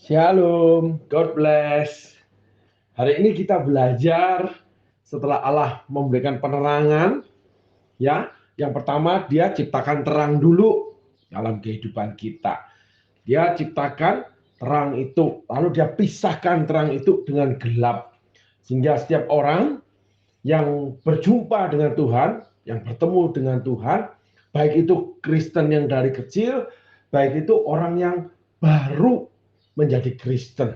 Shalom, God bless. Hari ini kita belajar setelah Allah memberikan penerangan, ya. Yang pertama, Dia ciptakan terang dulu dalam kehidupan kita. Dia ciptakan terang itu, lalu Dia pisahkan terang itu dengan gelap. Sehingga setiap orang yang berjumpa dengan Tuhan, yang bertemu dengan Tuhan, baik itu Kristen yang dari kecil, baik itu orang yang baru menjadi Kristen,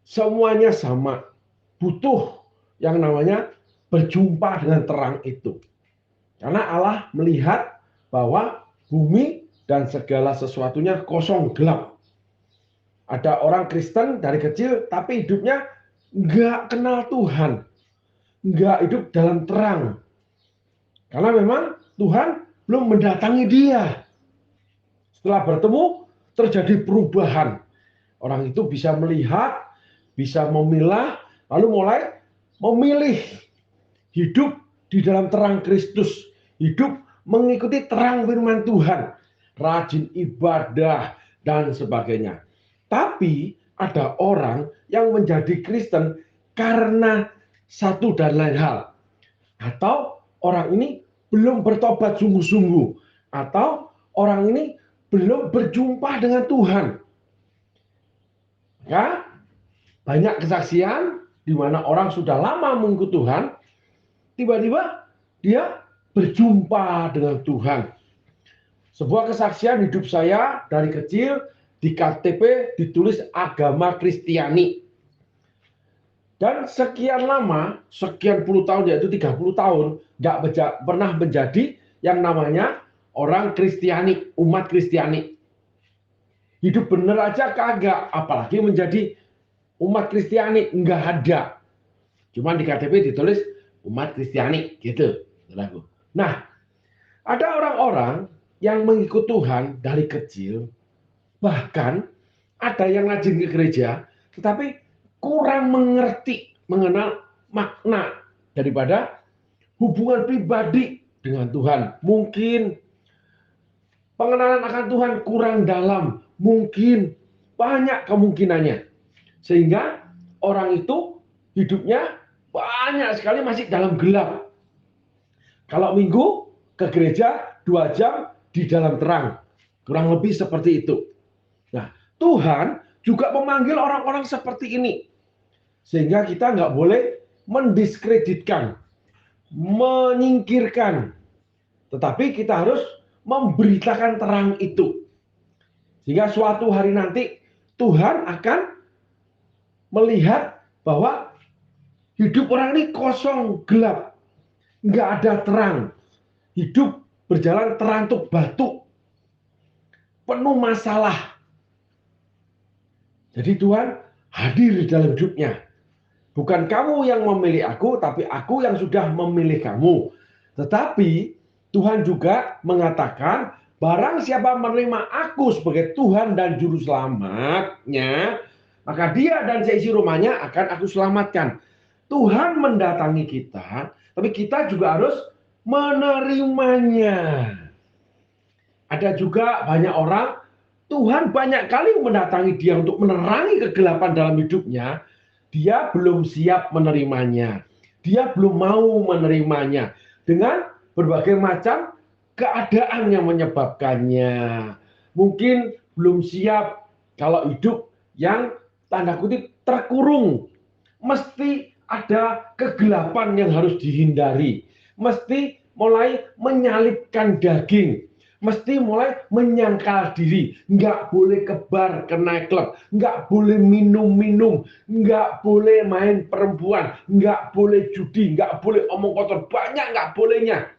semuanya sama, butuh yang namanya berjumpa dengan terang itu. Karena Allah melihat bahwa bumi dan segala sesuatunya kosong, gelap. Ada orang Kristen dari kecil, tapi hidupnya nggak kenal Tuhan, nggak hidup dalam terang. Karena memang Tuhan belum mendatangi dia. Setelah bertemu, terjadi perubahan. Orang itu bisa melihat, bisa memilah, lalu mulai memilih hidup di dalam terang Kristus, hidup mengikuti terang firman Tuhan, rajin ibadah, dan sebagainya. Tapi ada orang yang menjadi Kristen karena satu dan lain hal. Atau orang ini belum bertobat sungguh-sungguh. Atau orang ini belum berjumpa dengan Tuhan. Ya, banyak kesaksian di mana orang sudah lama mengikut Tuhan, tiba-tiba dia berjumpa dengan Tuhan. Sebuah kesaksian hidup saya dari kecil, di KTP ditulis agama Kristiani. Dan sekian lama, sekian puluh tahun, yaitu 30 tahun, nggak pernah menjadi yang namanya orang Kristiani, umat Kristiani. Hidup bener aja kagak, apalagi menjadi umat Kristiani, nggak ada. Cuma di KTP ditulis umat Kristiani, gitu. Nah, ada orang-orang yang mengikut Tuhan dari kecil, bahkan ada yang rajin ke gereja, tetapi kurang mengerti, mengenal makna daripada hubungan pribadi dengan Tuhan. Mungkin pengenalan akan Tuhan kurang dalam, mungkin banyak kemungkinannya. Sehingga orang itu hidupnya banyak sekali masih dalam gelap. Kalau minggu ke gereja 2 jam di dalam terang. Kurang lebih seperti itu. Nah, Tuhan juga memanggil orang-orang seperti ini. Sehingga kita nggak boleh mendiskreditkan, menyingkirkan. Tetapi kita harus memberitakan terang itu. Sehingga suatu hari nanti Tuhan akan melihat bahwa hidup orang ini kosong, gelap. Nggak ada terang. Hidup berjalan terantuk batu. Penuh masalah. Jadi Tuhan hadir di dalam hidupnya. Bukan kamu yang memilih aku, tapi aku yang sudah memilih kamu. Tetapi Tuhan juga mengatakan, barang siapa menerima aku sebagai Tuhan dan Juru Selamatnya, maka dia dan seisi rumahnya akan aku selamatkan. Tuhan mendatangi kita, tapi kita juga harus menerimanya. Ada juga banyak orang, Tuhan banyak kali mendatangi dia untuk menerangi kegelapan dalam hidupnya, dia belum siap menerimanya. Dia belum mau menerimanya. Dengan berbagai macam keadaan yang menyebabkannya. Mungkin belum siap kalau hidup yang tanda kutip terkurung. Mesti ada kegelapan yang harus dihindari. Mesti mulai menyalipkan daging. Mesti mulai menyangkal diri, nggak boleh ke bar, ke nightclub, nggak boleh minum-minum, nggak boleh main perempuan, nggak boleh judi, nggak boleh omong kotor, banyak nggak bolehnya.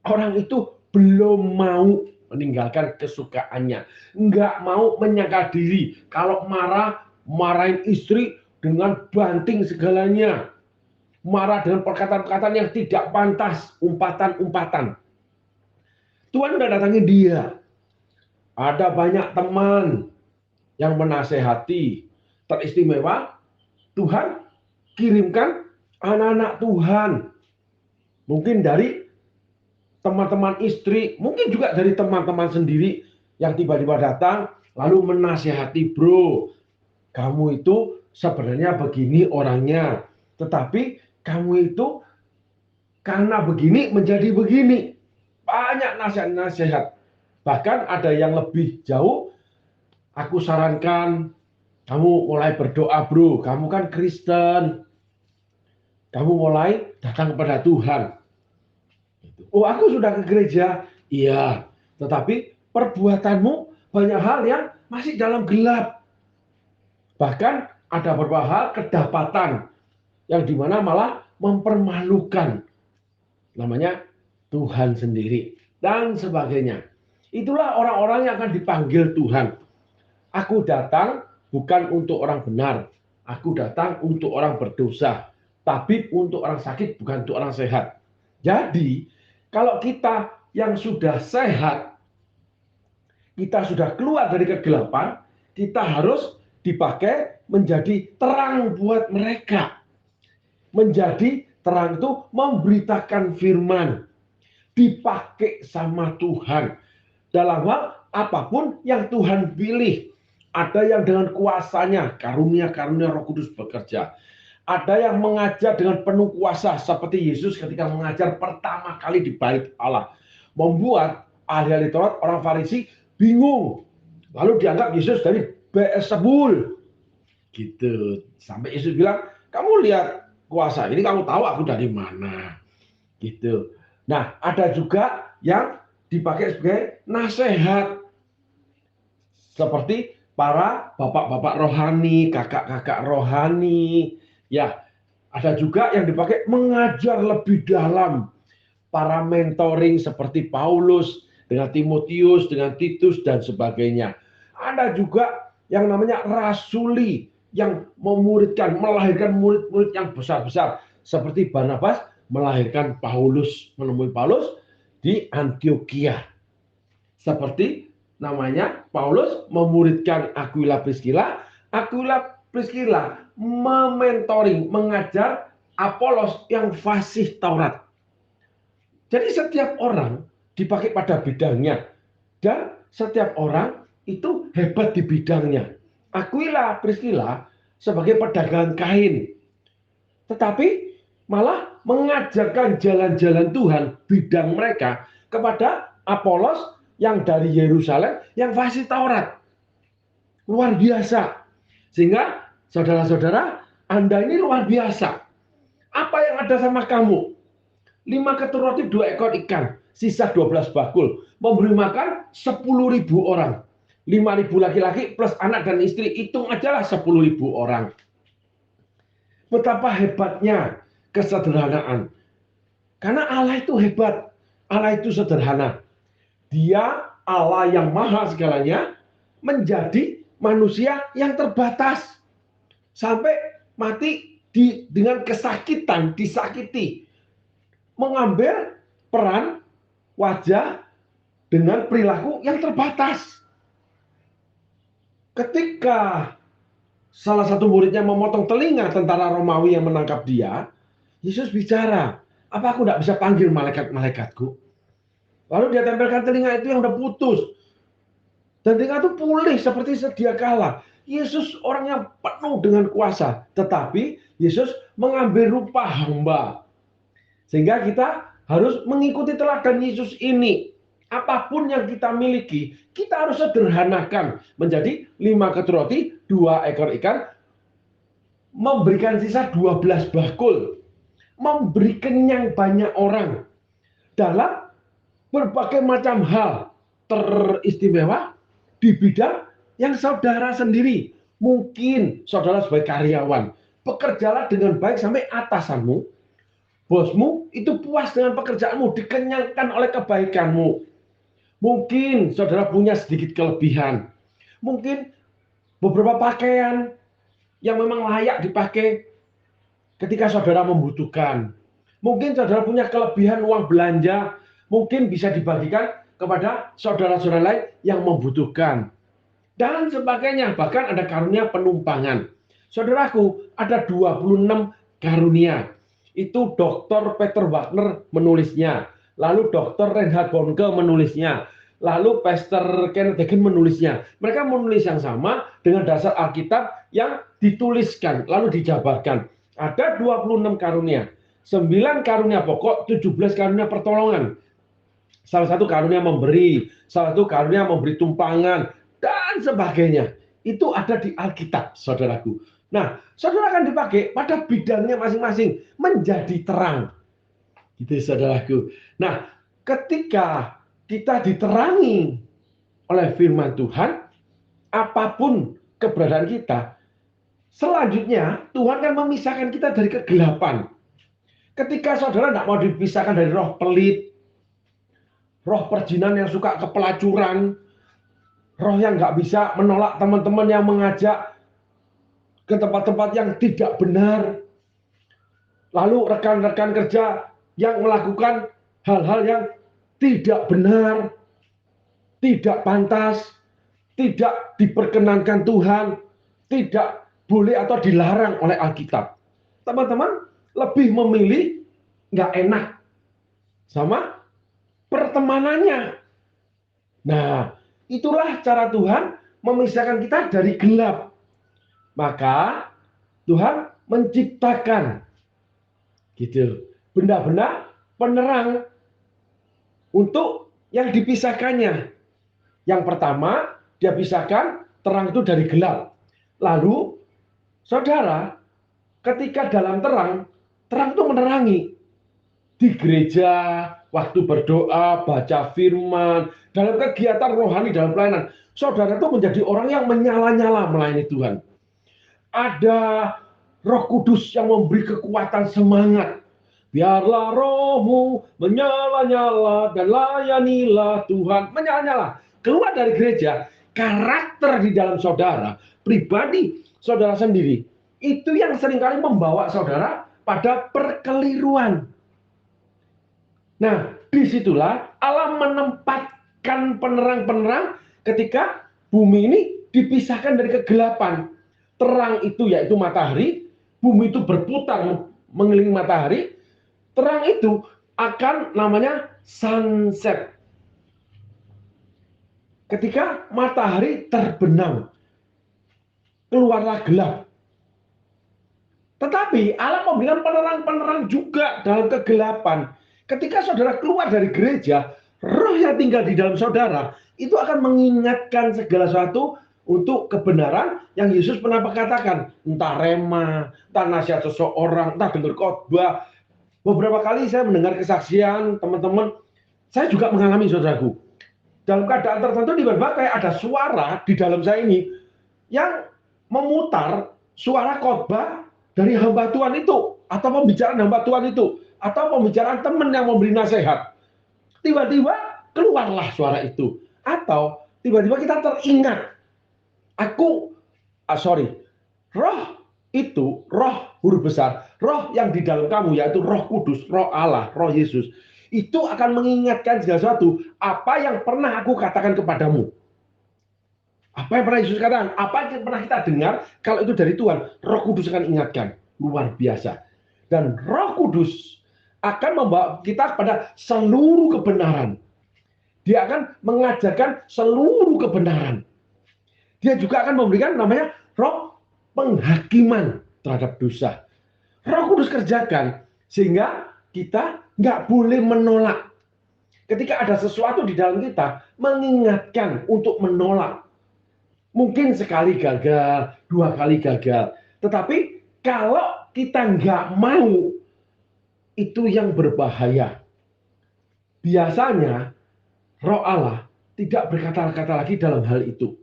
Orang itu belum mau meninggalkan kesukaannya, nggak mau menyangkal diri. Kalau marah, marahin istri dengan banting segalanya, marah dengan perkataan-perkataan yang tidak pantas, umpatan-umpatan. Tuhan udah datangi dia. Ada banyak teman yang menasehati. Teristimewa, Tuhan kirimkan anak-anak Tuhan. Mungkin dari teman-teman istri, mungkin juga dari teman-teman sendiri yang tiba-tiba datang. lalu menasihati, bro, kamu itu sebenarnya begini orangnya, tetapi kamu itu karena begini menjadi begini. Banyak nasihat-nasihat. Bahkan ada yang lebih jauh, aku sarankan kamu mulai berdoa, bro. Kamu kan Kristen. Kamu mulai datang kepada Tuhan. Oh, aku sudah ke gereja. Iya, tetapi perbuatanmu banyak hal yang masih dalam gelap. Bahkan ada beberapa hal kedapatan yang dimana malah mempermalukan. Namanya Tuhan sendiri dan sebagainya. Itulah orang-orang yang akan dipanggil Tuhan. Aku datang bukan untuk orang benar. Aku datang untuk orang berdosa. Tabib untuk orang sakit, bukan untuk orang sehat. Jadi, kalau kita yang sudah sehat, kita sudah keluar dari kegelapan, kita harus dipakai menjadi terang buat mereka. Menjadi terang itu memberitakan firman. Dipakai sama Tuhan. Dalam hal apapun yang Tuhan pilih. Ada yang dengan kuasanya, karunia-karunia Roh Kudus bekerja. Ada yang mengajar dengan penuh kuasa, seperti Yesus ketika mengajar pertama kali di bait Allah. Membuat ahli-ahli Taurat, orang Farisi bingung. Lalu dianggap Yesus dari Beelzebul. Gitu. Sampai Yesus bilang, kamu lihat kuasa ini, kamu tahu aku dari mana. Gitu. Nah, ada juga yang dipakai sebagai nasihat. Seperti para bapak-bapak rohani, kakak-kakak rohani. Ya, ada juga yang dipakai mengajar lebih dalam. Para mentoring seperti Paulus, dengan Timotius, dengan Titus, dan sebagainya. Ada juga yang namanya rasuli, yang memuridkan, melahirkan murid-murid yang besar-besar. Seperti Barnabas melahirkan Paulus, menemui Paulus di Antioquia. Seperti namanya Paulus memuridkan Aquila Priscilla, Aquila Priscilla mementoring, mengajar Apolos yang fasih Taurat. Jadi setiap orang dipakai pada bidangnya dan setiap orang itu hebat di bidangnya. Aquila Priscilla sebagai pedagang kain, tetapi malah mengajarkan jalan-jalan Tuhan bidang mereka kepada Apolos yang dari Yerusalem yang fasih Taurat. Luar biasa. Sehingga saudara-saudara, Anda ini luar biasa. Apa yang ada sama kamu? 5 ketur roti, 2 ekor ikan, sisa 12 bakul. Memberi makan 10.000 orang. 5.000 laki-laki plus anak dan istri, hitung aja lah 10.000 orang. Betapa hebatnya kesederhanaan. Karena Allah itu hebat, Allah itu sederhana. Dia Allah yang maha segalanya menjadi manusia yang terbatas. Sampai mati dengan kesakitan, disakiti. Mengambil peran wajah dengan perilaku yang terbatas. Ketika salah satu muridnya memotong telinga tentara Romawi yang menangkap dia, Yesus bicara, apa aku tidak bisa panggil malaikat-malaikatku? Lalu dia tempelkan telinga itu yang udah putus. Dan telinga itu pulih seperti sedia kala. Yesus orang yang penuh dengan kuasa. Tetapi Yesus mengambil rupa hamba. Sehingga kita harus mengikuti teladan Yesus ini. Apapun yang kita miliki, kita harus sederhanakan. Menjadi 5 ketur roti, 2 ekor ikan. Memberikan sisa 12 bakul. Memberi kenyang banyak orang. Dalam berbagai macam hal teristimewa di bidang yang saudara sendiri. Mungkin saudara sebagai karyawan, bekerjalah dengan baik sampai atasanmu, bosmu itu puas dengan pekerjaanmu, dikenyangkan oleh kebaikanmu. Mungkin saudara punya sedikit kelebihan. Mungkin beberapa pakaian yang memang layak dipakai ketika saudara membutuhkan. Mungkin saudara punya kelebihan uang belanja, mungkin bisa dibagikan kepada saudara-saudara lain yang membutuhkan. Dan sebagainya, bahkan ada karunia penumpangan. Saudaraku, ada 26 karunia. Itu Dr. Peter Wagner menulisnya. Lalu Dr. Reinhard Bonnke menulisnya. lalu Pastor Kenneth Hagin menulisnya. Mereka menulis yang sama dengan dasar Alkitab yang dituliskan, lalu dijabarkan. Ada 26 karunia, 9 karunia pokok, 17 karunia pertolongan. Salah satu karunia memberi, salah satu karunia memberi tumpangan, dan sebagainya. Itu ada di Alkitab, saudaraku. Nah, saudara akan dipakai pada bidangnya masing-masing, menjadi terang. Gitu, saudaraku. Nah, ketika kita diterangi oleh firman Tuhan, apapun keberadaan kita, selanjutnya Tuhan akan memisahkan kita dari kegelapan. Ketika saudara tidak mau dipisahkan dari roh pelit, roh perjinan yang suka kepelacuran, roh yang nggak bisa menolak teman-teman yang mengajak ke tempat-tempat yang tidak benar, lalu rekan-rekan kerja yang melakukan hal-hal yang tidak benar, tidak pantas, tidak diperkenankan Tuhan, tidak boleh atau dilarang oleh Alkitab. Teman-teman lebih memilih nggak enak sama pertemanannya. Nah, itulah cara Tuhan memisahkan kita dari gelap. Maka Tuhan menciptakan gitu benda-benda penerang untuk yang dipisahkannya. Yang pertama, dia pisahkan terang itu dari gelap. Lalu, saudara, ketika dalam terang, terang itu menerangi. Di gereja, waktu berdoa, baca firman, dalam kegiatan rohani, dalam pelayanan, saudara itu menjadi orang yang menyala-nyala melayani Tuhan. Ada Roh Kudus yang memberi kekuatan semangat. Biarlah rohmu menyala-nyala dan layanilah Tuhan. Menyala-nyala. Keluar dari gereja, karakter di dalam saudara, pribadi saudara sendiri, itu yang seringkali membawa saudara pada perkeliruan. Nah, disitulah Allah menempatkan penerang-penerang ketika bumi ini dipisahkan dari kegelapan. Terang itu yaitu matahari, bumi itu berputar mengelilingi matahari, terang itu akan namanya sunset. Ketika matahari terbenam, keluarlah gelap. Tetapi Allah memberikan penerang-penerang juga dalam kegelapan. Ketika saudara keluar dari gereja, roh yang tinggal di dalam saudara itu akan mengingatkan segala sesuatu untuk kebenaran yang Yesus pernah katakan. Entah rema, entah nasihat seseorang, entah dengar khotbah. Beberapa kali saya mendengar kesaksian teman-teman, saya juga mengalami saudaraku. Dalam keadaan tertentu tiba-tiba kayak ada suara di dalam saya ini yang memutar suara khotbah dari hamba Tuhan itu, atau pembicaraan hamba Tuhan itu, atau pembicaraan teman yang memberi nasihat. Tiba-tiba keluarlah suara itu, atau tiba-tiba kita teringat, roh itu, roh huruf besar, roh yang di dalam kamu yaitu Roh Kudus, Roh Allah, Roh Yesus, itu akan mengingatkan segala sesuatu apa yang pernah aku katakan kepadamu. Apa yang pernah Yesus katakan, apa yang pernah kita dengar, kalau itu dari Tuhan, Roh Kudus akan ingatkan. Luar biasa. Dan Roh Kudus akan membawa kita pada seluruh kebenaran. Dia akan mengajarkan seluruh kebenaran. Dia juga akan memberikan namanya roh penghakiman terhadap dosa. Roh Kudus kerjakan sehingga kita nggak boleh menolak. Ketika ada sesuatu di dalam kita, mengingatkan untuk menolak. Mungkin sekali gagal, 2 kali gagal. Tetapi kalau kita nggak mau, itu yang berbahaya. Biasanya Roh Allah tidak berkata-kata lagi dalam hal itu.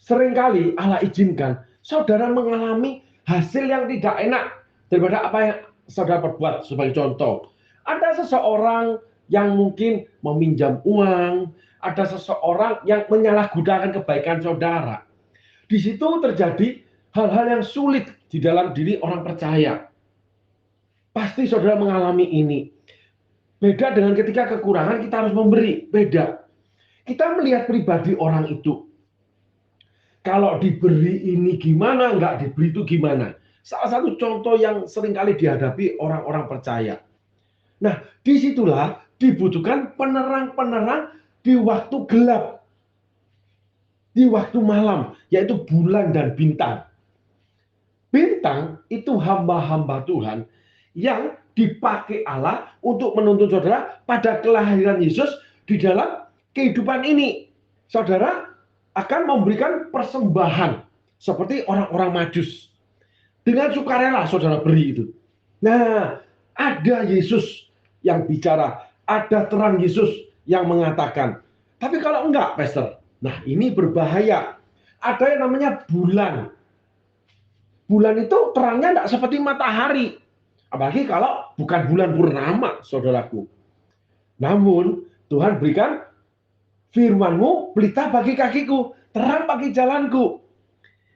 Seringkali Allah izinkan saudara mengalami hasil yang tidak enak daripada apa yang saudara perbuat. Sebagai contoh, ada seseorang yang mungkin meminjam uang, ada seseorang yang menyalahgunakan kebaikan saudara. Di situ terjadi hal-hal yang sulit di dalam diri orang percaya. Pasti saudara mengalami ini. Beda dengan ketika kekurangan kita harus memberi, beda. Kita melihat pribadi orang itu. Kalau diberi ini gimana, nggak diberi itu gimana. Salah satu contoh yang seringkali dihadapi orang-orang percaya. Nah, disitulah dibutuhkan penerang-penerang di waktu gelap, di waktu malam, yaitu bulan dan bintang. Bintang itu hamba-hamba Tuhan yang dipakai Allah untuk menuntun saudara pada kelahiran Yesus di dalam kehidupan ini. Saudara akan memberikan persembahan seperti orang-orang Majus. Dengan sukarela saudara beri itu. Nah, ada Yesus yang bicara, ada terang Yesus yang mengatakan. Tapi kalau enggak, Pastor, nah ini berbahaya. Ada yang namanya bulan. Bulan itu terangnya enggak seperti matahari. Apalagi kalau bukan bulan purnama, saudaraku. Namun, Tuhan berikan firman-Mu, pelita bagi kakiku, terang bagi jalanku.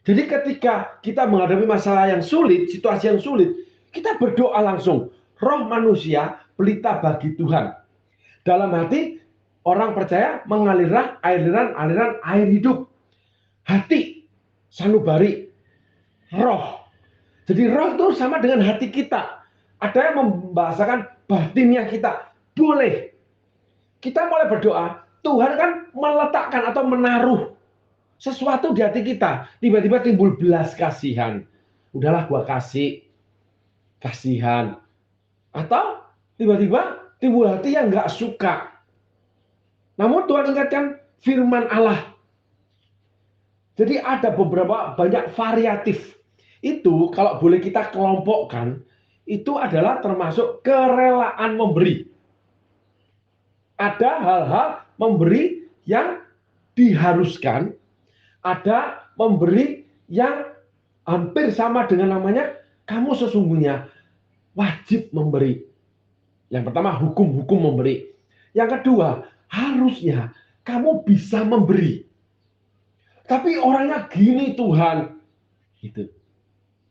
Jadi ketika kita menghadapi masalah yang sulit, situasi yang sulit, kita berdoa langsung. Roh manusia, pelita bagi Tuhan. Dalam hati, orang percaya mengalirlah aliran air hidup. Hati, sanubari, roh. Jadi roh itu sama dengan hati kita. Ada yang membahasakan batinnya kita. Boleh. Kita mulai berdoa, Tuhan kan meletakkan atau menaruh sesuatu di hati kita. Tiba-tiba timbul belas kasihan. Udahlah gua kasih. Kasihan. Atau tiba-tiba timbul hati yang nggak suka. Namun Tuhan ingatkan firman Allah. Jadi ada beberapa banyak variatif. Itu kalau boleh kita kelompokkan, itu adalah termasuk kerelaan memberi. Ada hal-hal memberi yang diharuskan, ada memberi yang hampir sama dengan namanya, kamu sesungguhnya wajib memberi. Yang pertama, hukum-hukum memberi. Yang kedua, harusnya kamu bisa memberi. Tapi orangnya gini Tuhan. Gitu.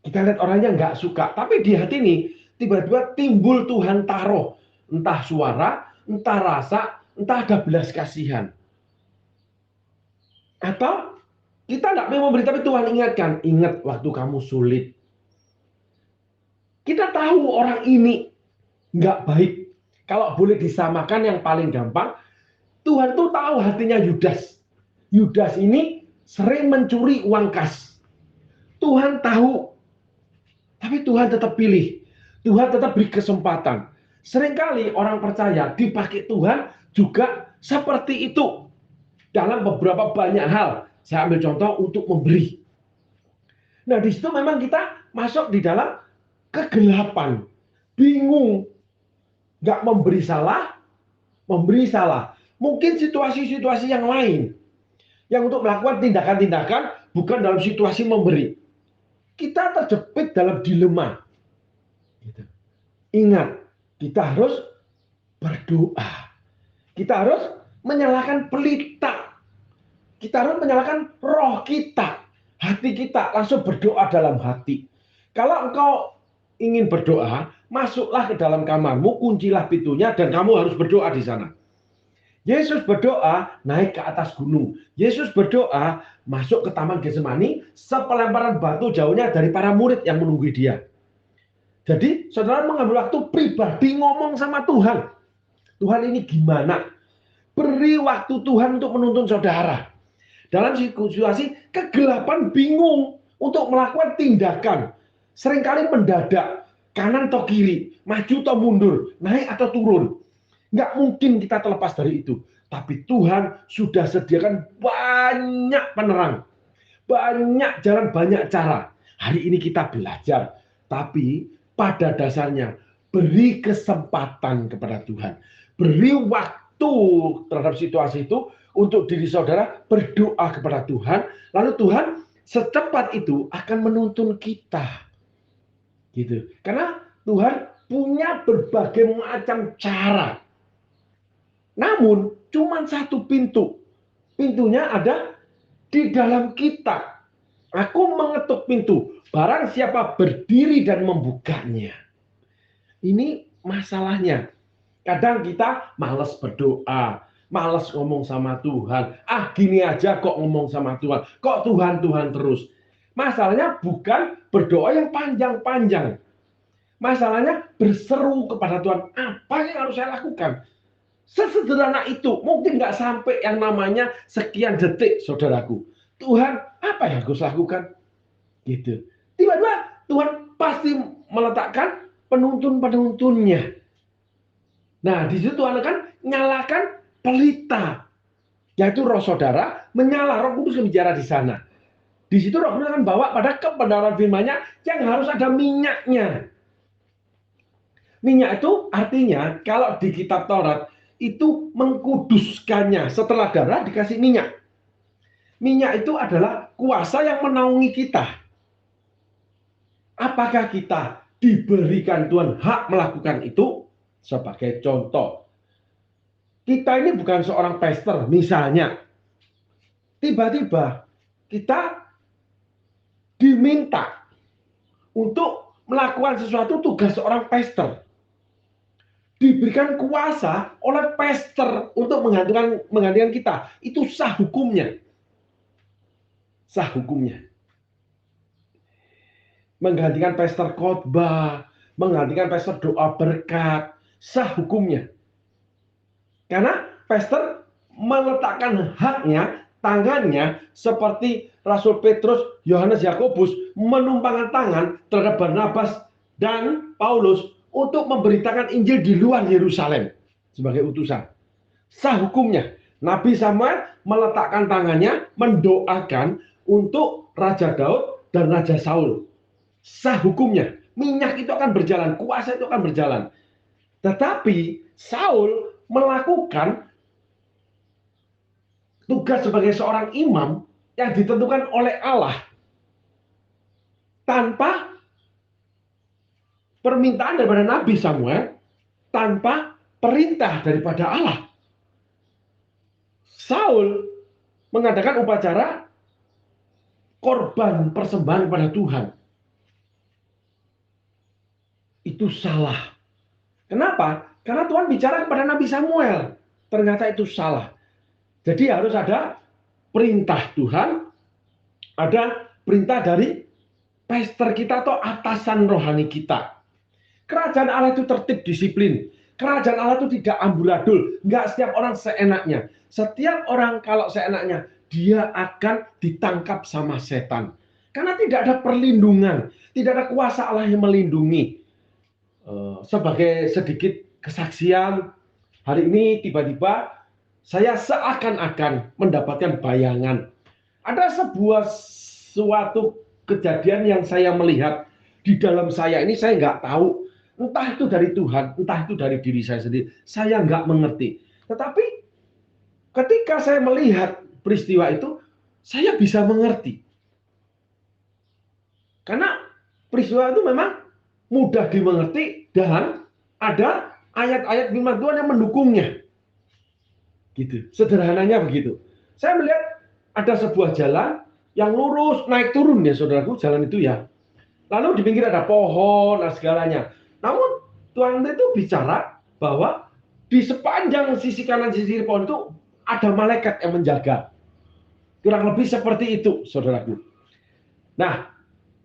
Kita lihat orangnya nggak suka. Tapi di hati ini, tiba-tiba timbul Tuhan taruh. Entah suara, entah rasa, entah ada belas kasihan. Atau kita nggak mau memberi, tapi Tuhan ingatkan. Ingat waktu kamu sulit. Kita tahu orang ini nggak baik. Kalau boleh disamakan yang paling gampang, Tuhan tuh tahu hatinya Yudas. Yudas ini sering mencuri uang kas. Tuhan tahu. Tapi Tuhan tetap pilih. Tuhan tetap beri kesempatan. Seringkali orang percaya dipakai Tuhan juga seperti itu. Dalam beberapa banyak hal. Saya ambil contoh untuk memberi. Nah di situ memang kita masuk di dalam kegelapan. Bingung. Nggak memberi salah, memberi salah. Mungkin situasi-situasi yang lain. Yang untuk melakukan tindakan-tindakan bukan dalam situasi memberi. Kita terjepit dalam dilema. Ingat, kita harus berdoa. Kita harus menyalakan pelita. Kita harus menyalakan roh kita. Hati kita langsung berdoa dalam hati. Kalau engkau ingin berdoa, masuklah ke dalam kamarmu, kuncilah pintunya, dan kamu harus berdoa di sana. Yesus berdoa naik ke atas gunung. Yesus berdoa masuk ke Taman Getsemani, sepelemparan batu jauhnya dari para murid yang menunggu dia. Jadi saudara mengambil waktu pribadi ngomong sama Tuhan. Tuhan ini gimana? Beri waktu Tuhan untuk menuntun saudara. Dalam situasi kegelapan, bingung untuk melakukan tindakan. Seringkali mendadak, kanan atau kiri, maju atau mundur, naik atau turun. Nggak mungkin kita terlepas dari itu. Tapi Tuhan sudah sediakan banyak penerang. Banyak jalan, banyak cara. Hari ini kita belajar. Tapi pada dasarnya beri kesempatan kepada Tuhan. Beri waktu terhadap situasi itu untuk diri saudara berdoa kepada Tuhan. Lalu Tuhan secepat itu akan menuntun kita. Gitu. Karena Tuhan punya berbagai macam cara. Namun cuma satu pintu. Pintunya ada di dalam kita. Aku mengetuk pintu. Barang siapa berdiri dan membukanya. Ini masalahnya. Kadang kita malas berdoa. Malas ngomong sama Tuhan. Ah gini aja kok ngomong sama Tuhan. Kok Tuhan terus. Masalahnya bukan berdoa yang panjang-panjang. Masalahnya berseru kepada Tuhan. Apa yang harus saya lakukan? Sesederhana itu, mungkin nggak sampai yang namanya sekian detik, saudaraku. Tuhan, apa yang harus lakukan? Gitu. Tiba-tiba Tuhan pasti meletakkan penuntun-penuntunnya. Nah, di situ Tuhan akan nyalakan pelita, yaitu roh saudara, menyala, Roh Kudus bicara di sana. Di situ Roh Kudus akan bawa pada kebenaran firman-Nya yang harus ada minyaknya. Minyak itu artinya kalau di kitab Taurat itu mengkuduskannya. Setelah darah dikasih minyak. Minyak itu adalah kuasa yang menaungi kita. Apakah kita diberikan Tuhan hak melakukan itu? Sebagai contoh, kita ini bukan seorang pastor, misalnya. Tiba-tiba kita diminta untuk melakukan sesuatu tugas seorang pastor. Diberikan kuasa oleh pastor untuk menggantikan kita. Itu sah hukumnya. Sah hukumnya. Menggantikan pastor khotbah, menggantikan pastor doa berkat, sah hukumnya. Karena pastor meletakkan haknya, tangannya, seperti Rasul Petrus, Yohanes, Yakobus menumpangkan tangan terhadap Barnabas dan Paulus untuk memberitakan Injil di luar Yerusalem sebagai utusan. Sah hukumnya. Nabi Samuel meletakkan tangannya, mendoakan untuk Raja Daud dan Raja Saul. Sah hukumnya. Minyak itu akan berjalan, kuasa itu akan berjalan. Tetapi Saul melakukan tugas sebagai seorang imam yang ditentukan oleh Allah tanpa permintaan daripada Nabi Samuel, tanpa perintah daripada Allah. Saul mengadakan upacara korban persembahan kepada Tuhan. Itu salah. Kenapa? Karena Tuhan bicara kepada Nabi Samuel. Ternyata itu salah. Jadi harus ada perintah Tuhan, ada perintah dari pastor kita atau atasan rohani kita. Kerajaan Allah itu tertib, disiplin. Kerajaan Allah itu tidak amburadul. Enggak setiap orang seenaknya. Setiap orang kalau seenaknya, dia akan ditangkap sama setan. Karena tidak ada perlindungan. Tidak ada kuasa Allah yang melindungi. Sebagai sedikit kesaksian, hari ini tiba-tiba saya seakan-akan mendapatkan bayangan. Ada suatu kejadian yang saya melihat di dalam saya ini, saya nggak tahu. Entah itu dari Tuhan, entah itu dari diri saya sendiri. Saya nggak mengerti. Tetapi ketika saya melihat peristiwa itu, saya bisa mengerti. Karena peristiwa itu memang mudah dimengerti dan ada ayat-ayat firman Tuhan yang mendukungnya. Gitu. Sederhananya begitu. Saya melihat ada sebuah jalan yang lurus naik turun ya saudaraku, jalan itu ya. Lalu di pinggir ada pohon dan segalanya. Namun Tuhan itu bicara bahwa di sepanjang sisi kanan sisi kiri pohon itu ada malaikat yang menjaga. Kurang lebih seperti itu saudaraku. Nah,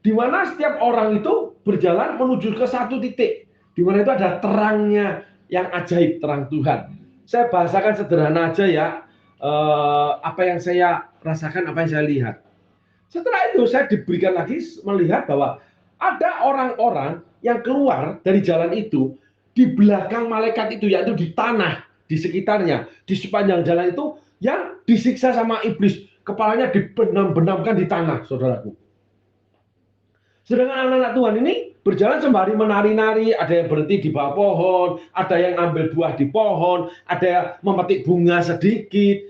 di mana setiap orang itu berjalan menuju ke satu titik, di mana itu ada terangnya yang ajaib, terang Tuhan. Saya bahasakan sederhana aja ya, apa yang saya rasakan, apa yang saya lihat. Setelah itu saya diberikan lagi melihat bahwa ada orang-orang yang keluar dari jalan itu di belakang malaikat itu, yaitu di tanah, di sekitarnya, di sepanjang jalan itu yang disiksa sama iblis, kepalanya dibenam-benamkan di tanah, saudaraku. Sedangkan anak-anak Tuhan ini berjalan sembari menari-nari, ada yang berhenti di bawah pohon, ada yang ambil buah di pohon, ada yang memetik bunga sedikit.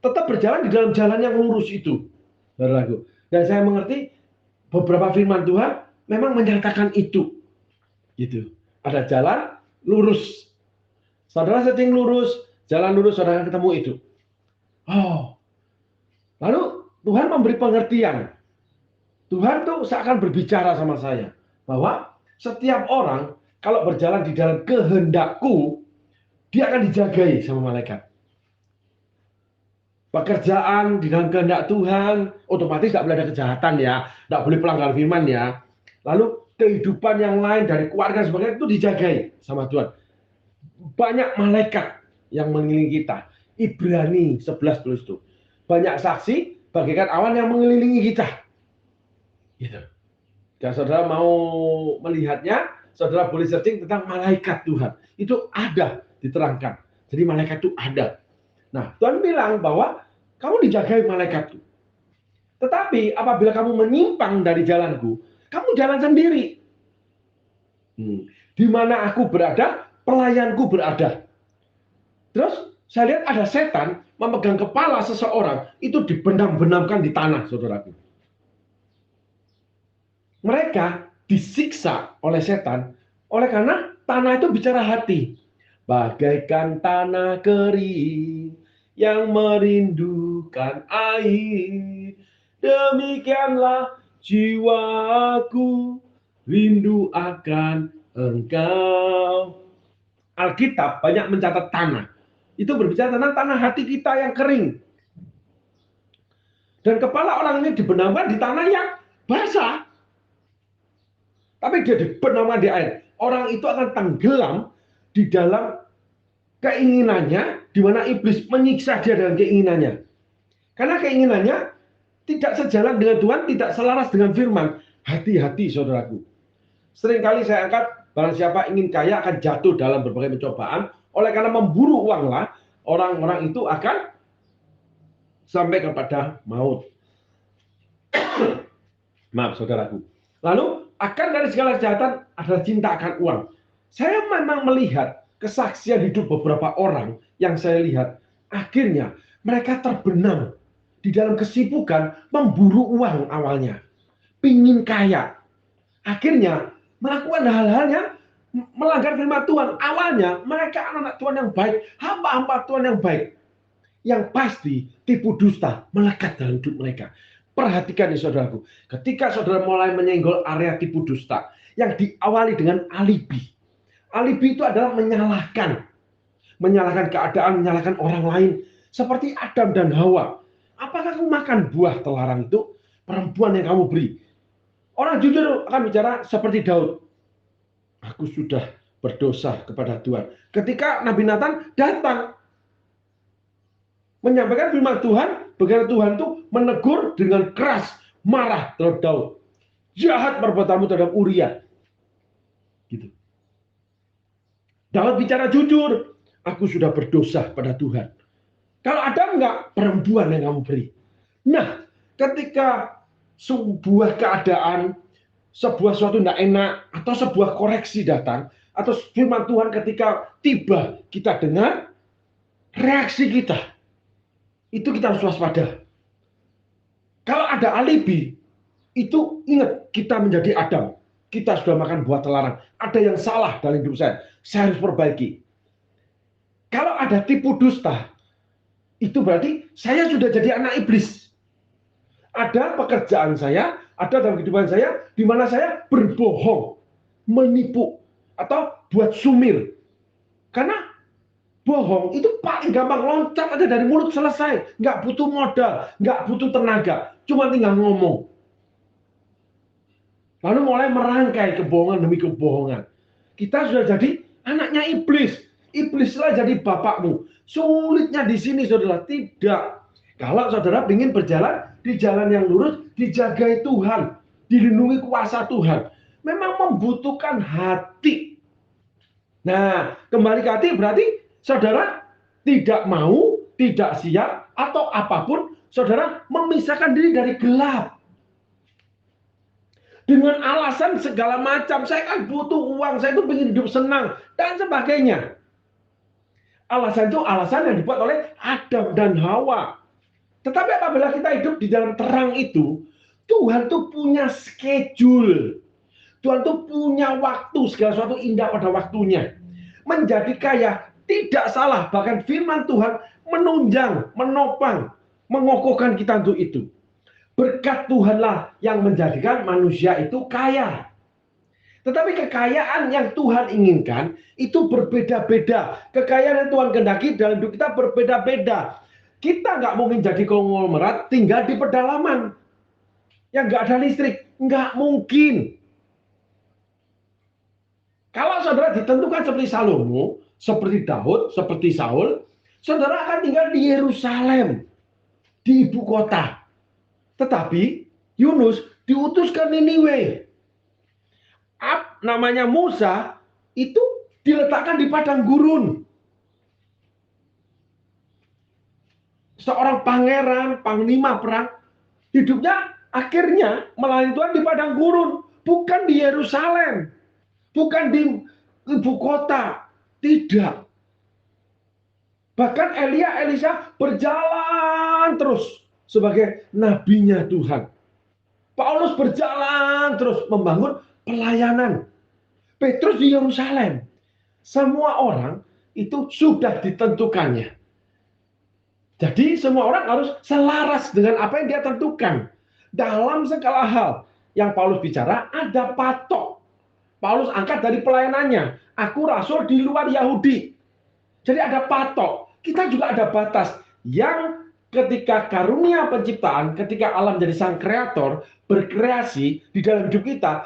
Tetap berjalan di dalam jalan yang lurus itu. Saudaraku. Dan saya mengerti beberapa firman Tuhan memang menyatakan itu. Gitu. Ada jalan lurus. Saudara setting lurus, jalan lurus, saudara ketemu itu. Oh. Lalu Tuhan memberi pengertian. Tuhan tuh seakan berbicara sama saya bahwa setiap orang kalau berjalan di dalam kehendakku, dia akan dijagai sama malaikat. Pekerjaan di dalam kehendak Tuhan, otomatis tidak boleh ada kejahatan ya, tidak boleh pelanggar firman ya. Lalu kehidupan yang lain dari keluarga sebagainya itu dijagai sama Tuhan. Banyak malaikat yang mengelilingi kita. Ibrani 11 tulis itu. Banyak saksi bagaikan awan yang mengelilingi kita. Gitu. Dan saudara mau melihatnya, saudara boleh searching tentang malaikat Tuhan. Itu ada diterangkan. Jadi malaikat itu ada. Nah, Tuhan bilang bahwa kamu dijagai malaikatku. Tetapi apabila kamu menyimpang dari jalanku, kamu jalan sendiri. Di mana aku berada, pelayanku berada. Terus saya lihat ada setan memegang kepala seseorang, itu dibenam-benamkan di tanah, saudaraku. Mereka disiksa oleh setan, oleh karena tanah itu bicara hati. Bagaikan tanah kering yang merindukan air, demikianlah jiwaku rindu akan engkau. Alkitab banyak mencatat tanah. Itu berbicara tentang tanah hati kita yang kering. Dan kepala orang ini dibenamkan di tanah yang basah. Tapi dia dibenamkan di air. Orang itu akan tenggelam di dalam keinginannya, di mana iblis menyiksa dia dengan keinginannya. Karena keinginannya tidak sejalan dengan Tuhan, tidak selaras dengan firman. Hati-hati, saudaraku. Seringkali saya angkat, barang siapa ingin kaya akan jatuh dalam berbagai pencobaan. Oleh karena memburu uanglah, orang-orang itu akan sampai kepada maut. Maaf, saudaraku. Lalu, akar dari segala kejahatan adalah cinta akan uang. Saya memang melihat kesaksian hidup beberapa orang yang saya lihat, akhirnya mereka terbenam di dalam kesibukan memburu uang awalnya. Pingin kaya. Akhirnya melakukan hal-hal yang melanggar firman Tuhan. Awalnya mereka anak-anak Tuhan yang baik, hamba-hamba Tuhan yang baik. Yang pasti tipu dusta melekat dalam hidup mereka. Perhatikan nih saudaraku, ketika saudara mulai menyenggol area tipu dusta yang diawali dengan alibi. Alibi itu adalah menyalahkan keadaan, menyalahkan orang lain. Seperti Adam dan Hawa. Apakah kamu makan buah terlarang itu? Perempuan yang kamu beri. Orang jujur akan bicara seperti Daud. Aku sudah berdosa kepada Tuhan. Ketika Nabi Nathan datang menyampaikan firman Tuhan, bagaimana Tuhan itu menegur dengan keras, marah terhadap Daud. Jahat perbuatanmu terhadap Uria. Gitu. Daud bicara jujur, aku sudah berdosa pada Tuhan. Kalau ada enggak, perempuan yang kamu beri. Nah, ketika sebuah keadaan, sebuah suatu tidak enak, atau sebuah koreksi datang, atau firman Tuhan ketika tiba kita dengar, reaksi kita, itu kita harus waspada. Kalau ada alibi, itu ingat kita menjadi Adam. Kita sudah makan buah terlarang. Ada yang salah dalam hidup saya. Saya harus perbaiki. Kalau ada tipu dusta, itu berarti saya sudah jadi anak iblis. Ada pekerjaan saya, ada dalam kehidupan saya, di mana saya berbohong, menipu, atau buat sumir. Karena bohong itu paling gampang, loncat aja dari mulut selesai. Nggak butuh modal, nggak butuh tenaga. Cuma tinggal ngomong. Lalu mulai merangkai kebohongan demi kebohongan. Kita sudah jadi anaknya iblis. Iblislah jadi bapakmu. Sulitnya di sini saudara, tidak. Kalau saudara ingin berjalan di jalan yang lurus, dijagai Tuhan, dilindungi kuasa Tuhan. Memang membutuhkan hati. Nah, kembali ke hati berarti saudara tidak mau, tidak siap, atau apapun, saudara memisahkan diri dari gelap. Dengan alasan segala macam, saya kan butuh uang, saya itu ingin hidup senang, dan sebagainya. Alasan itu alasan yang dibuat oleh Adam dan Hawa. Tetapi apabila kita hidup di dalam terang itu, Tuhan tuh punya schedule. Tuhan tuh punya waktu, segala sesuatu indah pada waktunya. Menjadi kaya tidak salah, bahkan firman Tuhan menunjang, menopang, mengokohkan kita untuk itu. Berkat Tuhanlah yang menjadikan manusia itu kaya. Tetapi kekayaan yang Tuhan inginkan itu berbeda-beda. Kekayaan yang Tuhan kehendaki dalam hidup kita berbeda-beda. Kita nggak mungkin jadi konglomerat tinggal di pedalaman yang nggak ada listrik. Nggak mungkin. Kalau saudara ditentukan seperti Salomo, seperti Daud, seperti Saul, saudara akan tinggal di Yerusalem, di ibu kota. Tetapi Yunus diutus ke Niniwe. Namanya Musa itu diletakkan di padang gurun. Seorang pangeran, panglima perang, hidupnya akhirnya melayani Tuhan di padang gurun, bukan di Yerusalem, bukan di ibu kota, tidak. Bahkan Elia, Elisa berjalan terus sebagai nabinya Tuhan. Paulus berjalan terus membangun pelayanan. Petrus di Yerusalem. Semua orang itu sudah ditentukannya. Jadi semua orang harus selaras dengan apa yang dia tentukan. Dalam segala hal yang Paulus bicara, ada patok. Paulus angkat dari pelayanannya. Aku rasul di luar Yahudi. Jadi ada patok. Kita juga ada batas. Yang ketika karunia penciptaan, ketika Allah menjadi sang kreator, berkreasi di dalam hidup kita,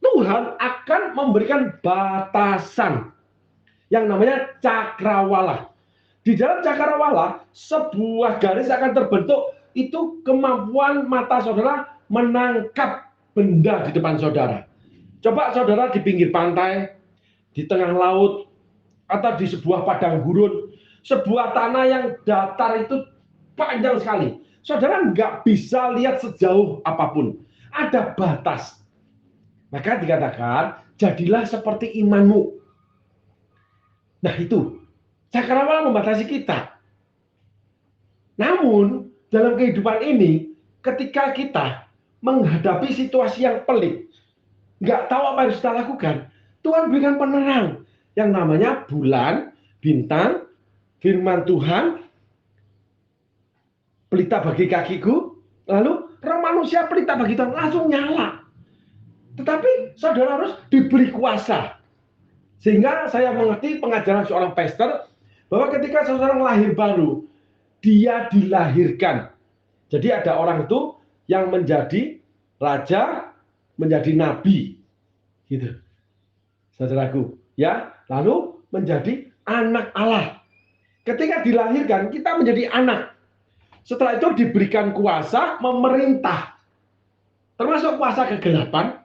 Tuhan akan memberikan batasan. Yang namanya cakrawala. Di dalam cakrawala, sebuah garis akan terbentuk, itu kemampuan mata saudara menangkap benda di depan saudara. Coba saudara di pinggir pantai, di tengah laut, atau di sebuah padang gurun, sebuah tanah yang datar itu panjang sekali. Saudara nggak bisa lihat sejauh apapun. Ada batas. Maka dikatakan, jadilah seperti imanmu. Nah itu, cakrawala membatasi kita. Namun, dalam kehidupan ini, ketika kita menghadapi situasi yang pelik, nggak tahu apa yang harus kita lakukan, Tuhan berikan penerang yang namanya bulan, bintang, firman Tuhan, pelita bagi kakiku, lalu roh manusia pelita bagi Tuhan, langsung nyala. Tetapi saudara harus diberi kuasa. Sehingga saya mengerti pengajaran seorang pastor, bahwa ketika seseorang lahir baru, dia dilahirkan. Jadi ada orang itu yang menjadi raja, menjadi nabi, gitu, saudaraku, ya. Lalu menjadi anak Allah. Ketika dilahirkan, kita menjadi anak. Setelah itu diberikan kuasa memerintah, termasuk kuasa kegelapan,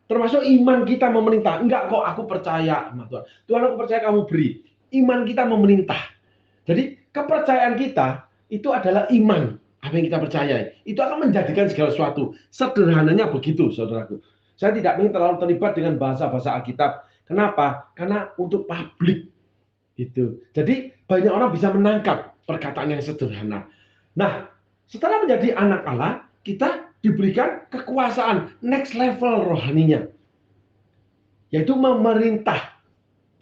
termasuk iman kita memerintah. Enggak kok, aku percaya sama Tuhan. Tuhan, aku percaya, kamu beri. Iman kita memerintah. Jadi kepercayaan kita itu adalah iman. Apa yang kita percayai, itu akan menjadikan segala sesuatu. Sederhananya begitu, saudaraku. Saya tidak ingin terlalu terlibat dengan bahasa-bahasa Alkitab. Kenapa? Karena untuk publik. Gitu. Jadi banyak orang bisa menangkap perkataan yang sederhana. Nah, setelah menjadi anak Allah, kita diberikan kekuasaan next level rohaninya, yaitu memerintah.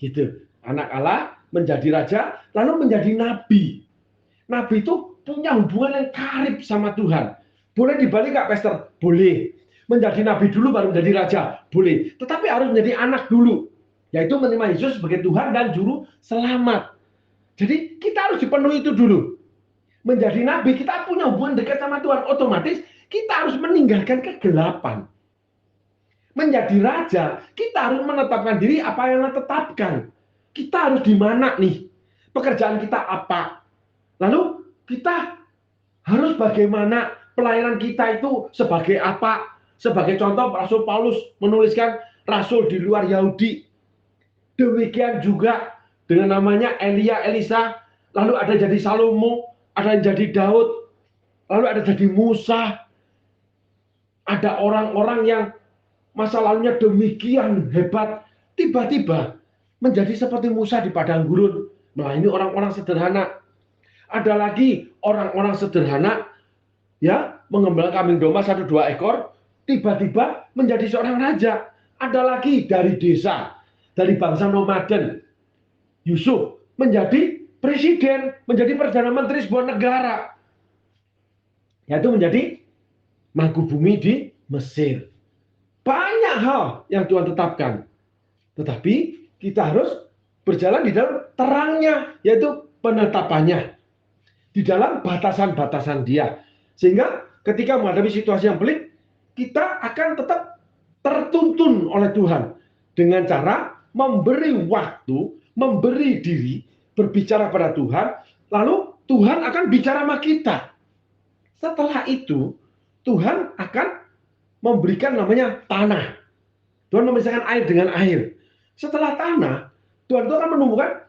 Gitu. Anak Allah menjadi raja, lalu menjadi nabi. Nabi itu punya hubungan yang karib sama Tuhan. Boleh dibalik nggak, Pastor? Boleh. Menjadi nabi dulu baru menjadi raja? Boleh. Tetapi harus menjadi anak dulu, yaitu menerima Yesus sebagai Tuhan dan Juru Selamat. Jadi kita harus dipenuhi itu dulu. Menjadi nabi, kita punya hubungan dekat sama Tuhan. Otomatis kita harus meninggalkan kegelapan. Menjadi raja, kita harus menetapkan diri apa yang kita tetapkan. Kita harus di mana nih? Pekerjaan kita apa? Lalu kita harus bagaimana, pelayanan kita itu sebagai apa? Sebagai contoh, Rasul Paulus menuliskan rasul di luar Yahudi. Demikian juga dengan namanya Elia, Elisa, lalu ada jadi Salomo, ada yang jadi Daud, lalu ada jadi Musa. Ada orang-orang yang masa lalunya demikian hebat, tiba-tiba menjadi seperti Musa di padang gurun, melayani orang-orang sederhana. Ada lagi orang-orang sederhana, ya, mengembala kambing domba 1-2 ekor, tiba-tiba menjadi seorang raja. Ada lagi dari desa, dari bangsa nomaden, Yusuf menjadi presiden, menjadi perdana menteri sebuah negara, yaitu menjadi mangkubumi di Mesir. Banyak hal yang Tuhan tetapkan, tetapi kita harus berjalan di dalam terangnya, yaitu penetapannya, di dalam batasan-batasan Dia. Sehingga ketika menghadapi situasi yang pelik, kita akan tetap tertuntun oleh Tuhan dengan cara memberi waktu, memberi diri, berbicara pada Tuhan, lalu Tuhan akan bicara sama kita. Setelah itu, Tuhan akan memberikan namanya tanah. Tuhan memisahkan air dengan air. Setelah tanah, Tuhan itu akan menumbuhkan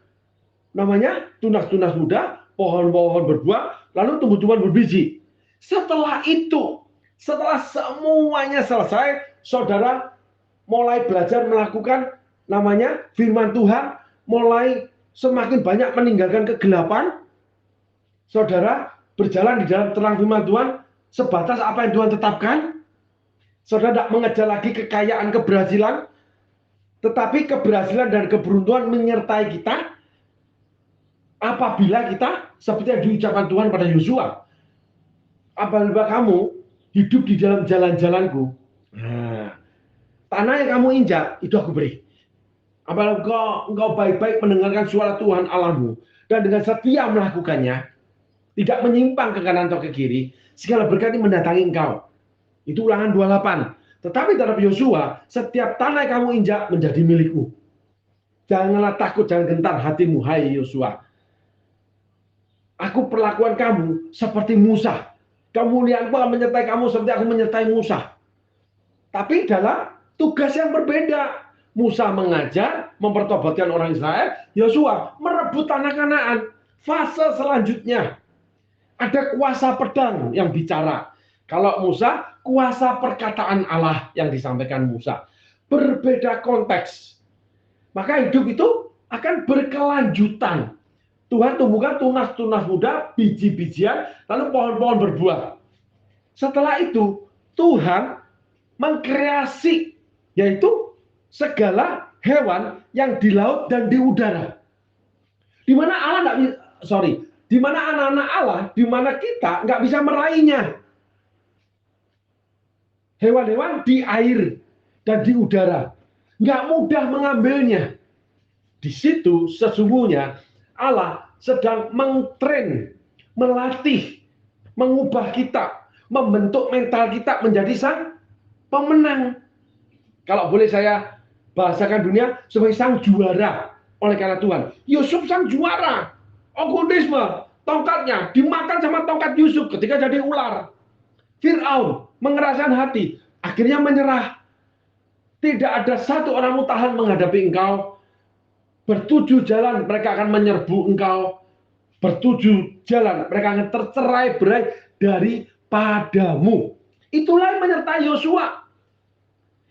namanya tunas-tunas muda, pohon-pohon berbuah, lalu tumbuh-tumbuhan berbiji. Setelah itu, setelah semuanya selesai, saudara mulai belajar melakukan namanya firman Tuhan, mulai semakin banyak meninggalkan kegelapan. Saudara berjalan di dalam terang firman Tuhan sebatas apa yang Tuhan tetapkan. Saudara tidak mengejar lagi kekayaan, keberhasilan, tetapi keberhasilan dan keberuntungan menyertai kita apabila kita seperti yang diucapkan Tuhan pada Yosua. Apabila kamu hidup di dalam jalan-jalanku, tanah yang kamu injak itu aku beri. Apabila engkau baik-baik mendengarkan suara Tuhan Allahmu dan dengan setia melakukannya, tidak menyimpang ke kanan atau ke kiri, segala berkat ini mendatangi engkau. Itu Ulangan 28. Tetapi terhadap Yosua, setiap tanah yang kamu injak menjadi milikmu. Janganlah takut, jangan gentar hatimu, hai Yosua. Aku perlakuan kamu seperti Musa. Kemuliaanku akan menyertai kamu seperti aku menyertai Musa. Tapi dalam tugas yang berbeda. Musa mengajar, mempertobatkan orang Israel. Yosua merebut tanah Kanaan. Fase selanjutnya. Ada kuasa pedang yang bicara. Kalau Musa, kuasa perkataan Allah yang disampaikan Musa. Berbeda konteks. Maka hidup itu akan berkelanjutan. Tuhan tumbuhkan tunas-tunas muda, biji-bijian, lalu pohon-pohon berbuah. Setelah itu, Tuhan mengkreasi, yaitu segala hewan yang di laut dan di udara. Di mana Allah di mana anak-anak Allah, di mana kita nggak bisa meraihnya. Hewan-hewan di air dan di udara, nggak mudah mengambilnya. Di situ sesungguhnya Allah sedang mengtrain, melatih, mengubah kita, membentuk mental kita menjadi sang pemenang. Kalau boleh saya bahasakan dunia sebagai sang juara oleh karena Tuhan. Yusuf sang juara. Okultisme, tongkatnya dimakan sama tongkat Yusuf ketika jadi ular. Fir'aun mengeraskan hati, akhirnya menyerah. Tidak ada satu orang mutahan menghadapi engkau. Bertujuh jalan mereka akan menyerbu engkau. Bertujuh jalan mereka akan tercerai-berai daripadamu. Itulah yang menyertai Yosua.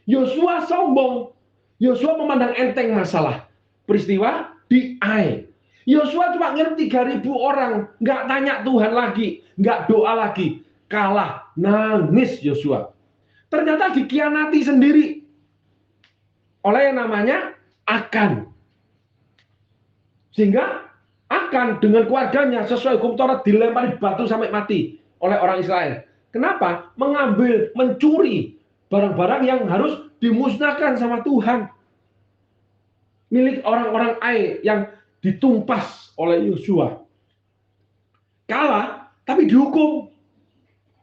Yosua sombong. Yosua memandang enteng masalah. Peristiwa di Ai. Yosua cuma ngirim 3.000 orang. Nggak tanya Tuhan lagi. Nggak doa lagi. Kalah. Nangis Yosua. Ternyata dikhianati sendiri. Oleh yang namanya Akan. Sehingga Akan dengan keluarganya sesuai hukum Taurat dilempari batu sampai mati oleh orang Israel. Kenapa? Mengambil, mencuri barang-barang yang harus dimusnahkan sama Tuhan. Milik orang-orang Ai yang ditumpas oleh Yosua. Kalah, tapi dihukum.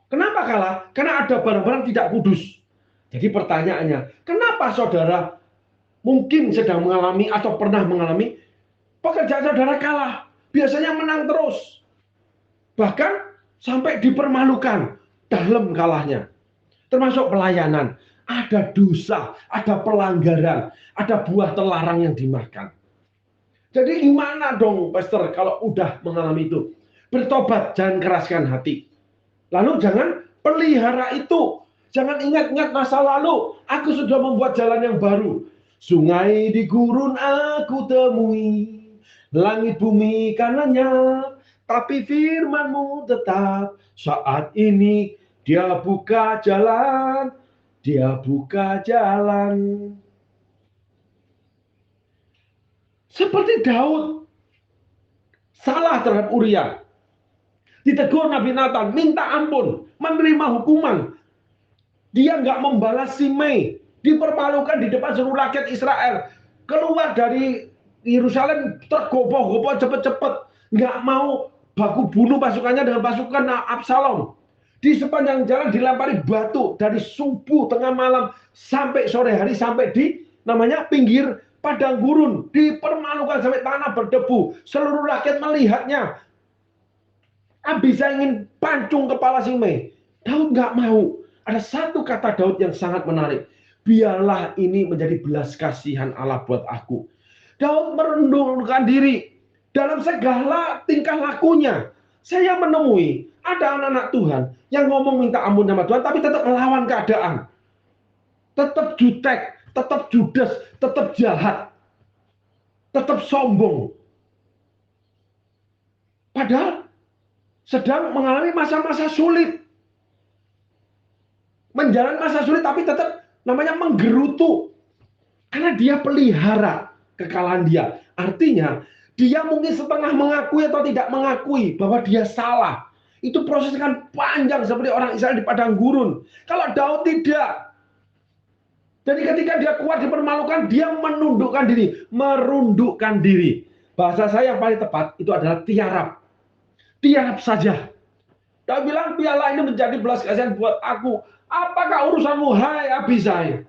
Kenapa kalah? Karena ada barang-barang tidak kudus. Jadi pertanyaannya, kenapa saudara mungkin sedang mengalami atau pernah mengalami pekerjaan saudara kalah? Biasanya menang terus. Bahkan sampai dipermalukan dalam kalahnya. Termasuk pelayanan. Ada dosa, ada pelanggaran, ada buah terlarang yang dimakan. Jadi gimana dong, Pastor, kalau udah mengalami itu? Bertobat, jangan keraskan hati. Lalu jangan pelihara itu. Jangan ingat-ingat masa lalu. Aku sudah membuat jalan yang baru. Sungai di gurun aku temui. Langit bumi kanannya. Tapi firman-Mu tetap. Saat ini dia buka jalan. Dia buka jalan. Seperti Daud. Salah terhadap Uria. Ditegur Nabi Nathan, minta ampun, menerima hukuman. Dia nggak membalas Simei, dipermalukan di depan seluruh rakyat Israel. Keluar dari Yerusalem tergopoh-gopoh cepet-cepet, nggak mau baku bunuh pasukannya dengan pasukan Absalom. Di sepanjang jalan dilempari batu dari subuh tengah malam sampai sore hari, sampai di namanya pinggir padang gurun, dipermalukan sampai tanah berdebu. Seluruh rakyat melihatnya. Abisai ingin pancung kepala Simei. Daud nggak mau. Ada satu kata Daud yang sangat menarik. Biarlah ini menjadi belas kasihan Allah buat aku. Daud merendahkan diri dalam segala tingkah lakunya. Saya menemui ada anak-anak Tuhan yang ngomong minta ampun sama Tuhan, tapi tetap melawan keadaan. Tetap jutek, tetap judes, tetap jahat, tetap sombong. Padahal sedang mengalami masa-masa sulit. Menjalani masa sulit tapi tetap namanya menggerutu. Karena dia pelihara kekalahan dia. Artinya dia mungkin setengah mengakui atau tidak mengakui bahwa dia salah. Itu proses kan panjang seperti orang Israel di padang gurun. Kalau Daud tidak. Jadi ketika dia kuat dipermalukan, dia menundukkan diri, merundukkan diri. Bahasa saya yang paling tepat itu adalah tiarap. Tiarap saja. Dia bilang, biarlah ini menjadi belas kasihan buat aku. Apakah urusanmu, hai Abisai?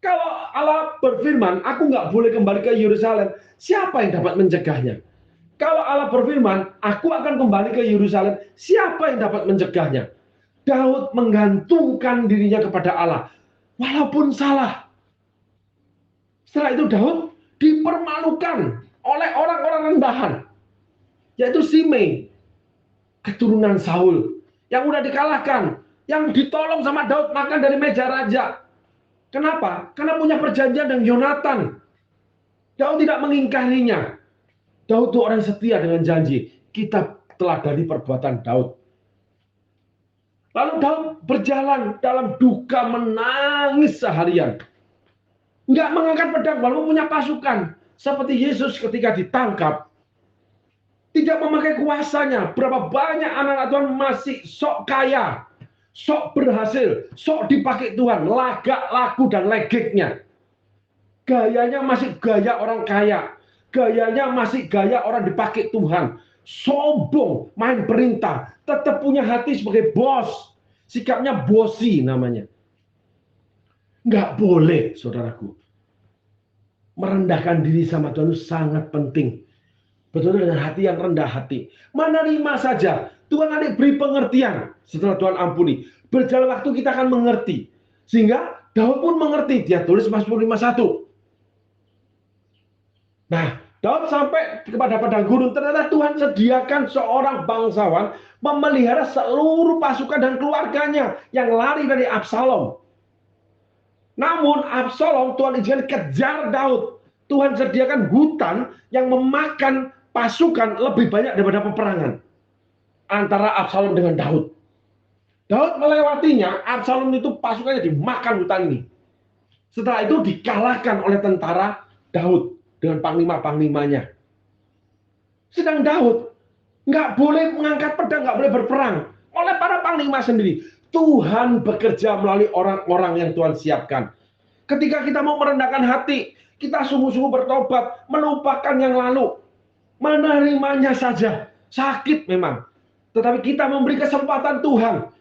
Kalau Allah berfirman, aku nggak boleh kembali ke Yerusalem, siapa yang dapat mencegahnya? Kalau Allah berfirman, aku akan kembali ke Yerusalem, siapa yang dapat mencegahnya? Daud menggantungkan dirinya kepada Allah, walaupun salah. Setelah itu Daud dipermalukan oleh orang-orang rendahan, yaitu Simei, keturunan Saul, yang udah dikalahkan, yang ditolong sama Daud makan dari meja raja. Kenapa? Karena punya perjanjian dengan Yonatan. Daud tidak mengingkarinya. Daud itu orang setia dengan janji. Kita telah dari perbuatan Daud. Lalu Daud berjalan dalam duka, menangis seharian. Nggak mengangkat pedang walaupun punya pasukan. Seperti Yesus ketika ditangkap. Tidak memakai kuasanya. Berapa banyak anak-anak Tuhan masih sok kaya. Sok berhasil, sok dipakai Tuhan, lagak, laku, dan legeknya. Gayanya masih gaya orang kaya. Gayanya masih gaya orang dipakai Tuhan. Sombong, main perintah. Tetap punya hati sebagai bos. Sikapnya bosi namanya. Nggak boleh, saudaraku. Merendahkan diri sama Tuhan itu sangat penting. Betul dengan hati yang rendah hati. Menerima saja. Tuhan nanti beri pengertian setelah Tuhan ampuni. Berjalan waktu kita akan mengerti. Sehingga Daud pun mengerti. Dia tulis Mazmur 51. Nah, Daud sampai kepada padang gurun. Ternyata Tuhan sediakan seorang bangsawan memelihara seluruh pasukan dan keluarganya yang lari dari Absalom. Namun Absalom Tuhan izinkan kejar Daud. Tuhan sediakan hutan yang memakan pasukan lebih banyak daripada peperangan antara Absalom dengan Daud. Daud melewatinya, Absalom itu pasukannya dimakan hutan ini. Setelah itu dikalahkan oleh tentara Daud dengan panglima-panglimanya. Sedang Daud nggak boleh mengangkat pedang, nggak boleh berperang oleh para panglima sendiri. Tuhan bekerja melalui orang-orang yang Tuhan siapkan. Ketika kita mau merendahkan hati, kita sungguh-sungguh bertobat, melupakan yang lalu, menerimanya saja. Sakit memang. Tetapi kita memberi kesempatan Tuhan.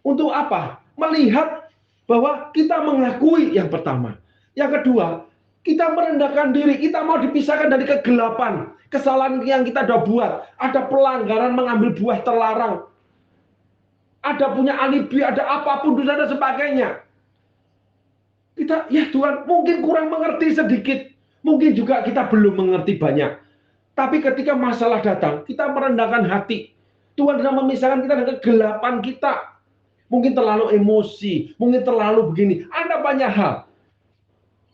Untuk apa? Melihat bahwa kita mengakui yang pertama. Yang kedua, kita merendahkan diri. Kita mau dipisahkan dari kegelapan. Kesalahan yang kita sudah buat. Ada pelanggaran mengambil buah terlarang. Ada punya alibi, ada apapun, dosa dan sebagainya. Kita, ya Tuhan, mungkin kurang mengerti sedikit. Mungkin juga kita belum mengerti banyak. Tapi ketika masalah datang, kita merendahkan hati. Tuhan sedang memisahkan kita dengan kegelapan kita. Mungkin terlalu emosi, mungkin terlalu begini. Ada banyak hal.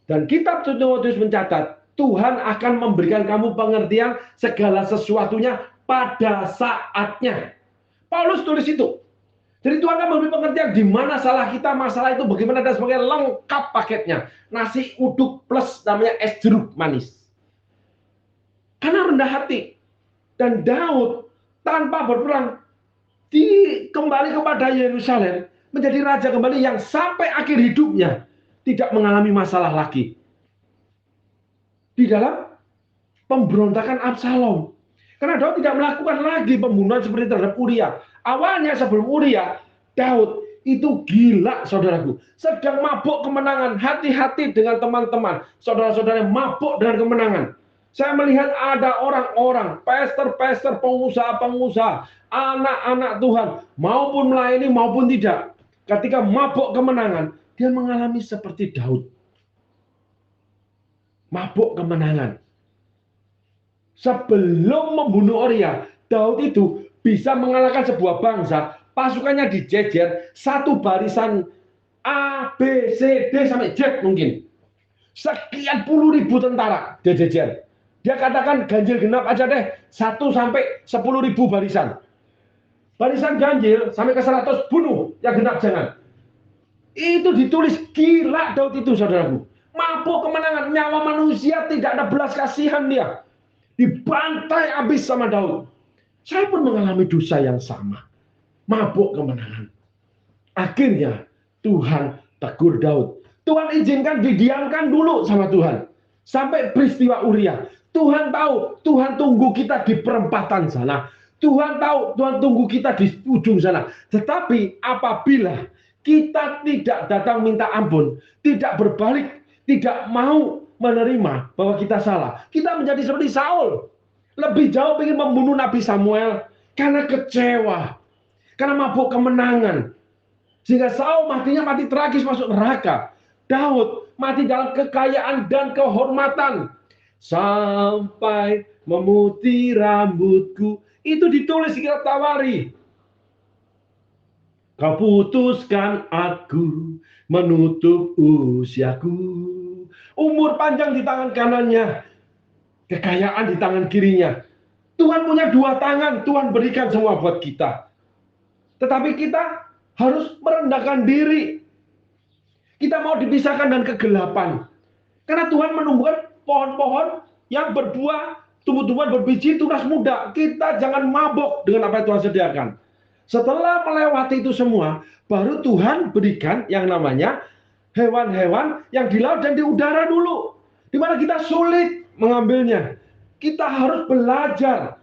Dan kitab Timotius mencatat, Tuhan akan memberikan kamu pengertian segala sesuatunya pada saatnya. Paulus tulis itu. Jadi Tuhan akan memberi pengertian di mana salah kita, masalah itu bagaimana dan sebagainya, lengkap paketnya. Nasi uduk plus namanya es jeruk manis. Karena rendah hati. Dan Daud tanpa berperang kembali kepada Yerusalem, menjadi raja kembali yang sampai akhir hidupnya tidak mengalami masalah lagi. Di dalam pemberontakan Absalom. Karena Daud tidak melakukan lagi pembunuhan seperti terhadap Uria. Awalnya sebelum Uria, Daud Itu gila, saudaraku. Sedang mabuk kemenangan. Hati-hati dengan teman-teman, saudara-saudara yang mabuk dengan kemenangan. Saya melihat ada orang-orang, pastor-pastor, pengusaha-pengusaha, anak-anak Tuhan, maupun melayani maupun tidak. Ketika mabuk kemenangan, dia mengalami seperti Daud. Mabuk kemenangan. Sebelum membunuh Uria, Daud itu bisa mengalahkan sebuah bangsa. Pasukannya dijejer, satu barisan A, B, C, D sampai Z mungkin. Sekian puluh ribu tentara dia jejer. Dia katakan ganjil genap aja deh, 1 sampai 10.000 barisan. Barisan ganjil sampai ke 100 bunuh, yang genap jangan. Itu ditulis, gila Daud itu, saudaraku. Mabuk kemenangan, nyawa manusia tidak ada belas kasihan dia. Dibantai habis sama Daud. Saya pun mengalami dosa yang sama. Mabuk kemenangan. Akhirnya Tuhan tegur Daud. Tuhan izinkan didiamkan dulu sama Tuhan. Sampai peristiwa Uria. Tuhan tahu, Tuhan tunggu kita di perempatan sana. Tuhan tahu, Tuhan tunggu kita di ujung sana. Tetapi apabila kita tidak datang minta ampun, tidak berbalik, tidak mau menerima bahwa kita salah, kita menjadi seperti Saul. Lebih jauh ingin membunuh Nabi Samuel karena kecewa. Karena mabuk kemenangan. Sehingga Saul matinya mati tragis masuk neraka. Daud mati dalam kekayaan dan kehormatan. Sampai memutih rambutku. Itu ditulis di kitab Tawari. Kau putuskan aku menutup usiaku. Umur panjang di tangan kanannya. Kekayaan di tangan kirinya. Tuhan punya 2 tangan. Tuhan berikan semua buat kita. Tetapi kita harus merendahkan diri. Kita mau dipisahkan dengan kegelapan. Karena Tuhan menumbuhkan pohon-pohon yang berbuah, tumbuh-tumbuhan berbiji, tunas muda. Kita jangan mabok dengan apa yang Tuhan sediakan. Setelah melewati itu semua, baru Tuhan berikan yang namanya hewan-hewan yang di laut dan di udara dulu. Di mana kita sulit mengambilnya. Kita harus belajar.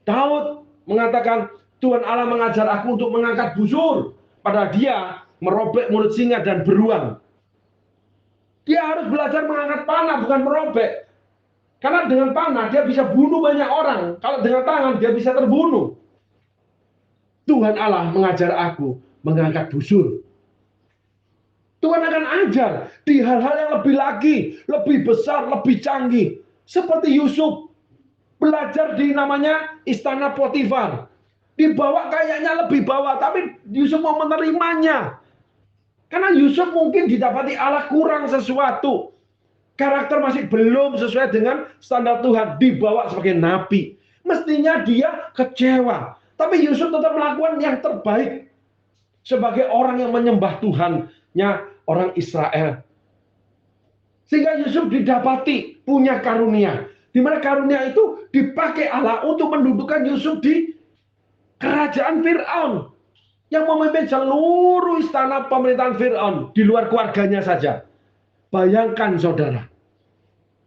Daud mengatakan, Tuhan Allah mengajar aku untuk mengangkat busur. Pada dia merobek mulut singa dan beruang. Dia harus belajar mengangkat panah, bukan merobek. Karena dengan panah dia bisa bunuh banyak orang. Kalau dengan tangan dia bisa terbunuh. Tuhan Allah mengajar aku mengangkat busur. Tuhan akan ajar di hal-hal yang lebih lagi, lebih besar, lebih canggih. Seperti Yusuf belajar di namanya istana Potifar. Dibawa kayaknya lebih bawah, tapi Yusuf mau menerimanya. Karena Yusuf mungkin didapati Allah kurang sesuatu. Karakter masih belum sesuai dengan standar Tuhan. Dibawa sebagai nabi. Mestinya dia kecewa. Tapi Yusuf tetap melakukan yang terbaik. Sebagai orang yang menyembah Tuhannya orang Israel. Sehingga Yusuf didapati punya karunia. Di mana karunia itu dipakai Allah untuk mendudukkan Yusuf di kerajaan Fir'aun yang memimpin seluruh istana pemerintahan Fir'aun di luar keluarganya saja. Bayangkan saudara,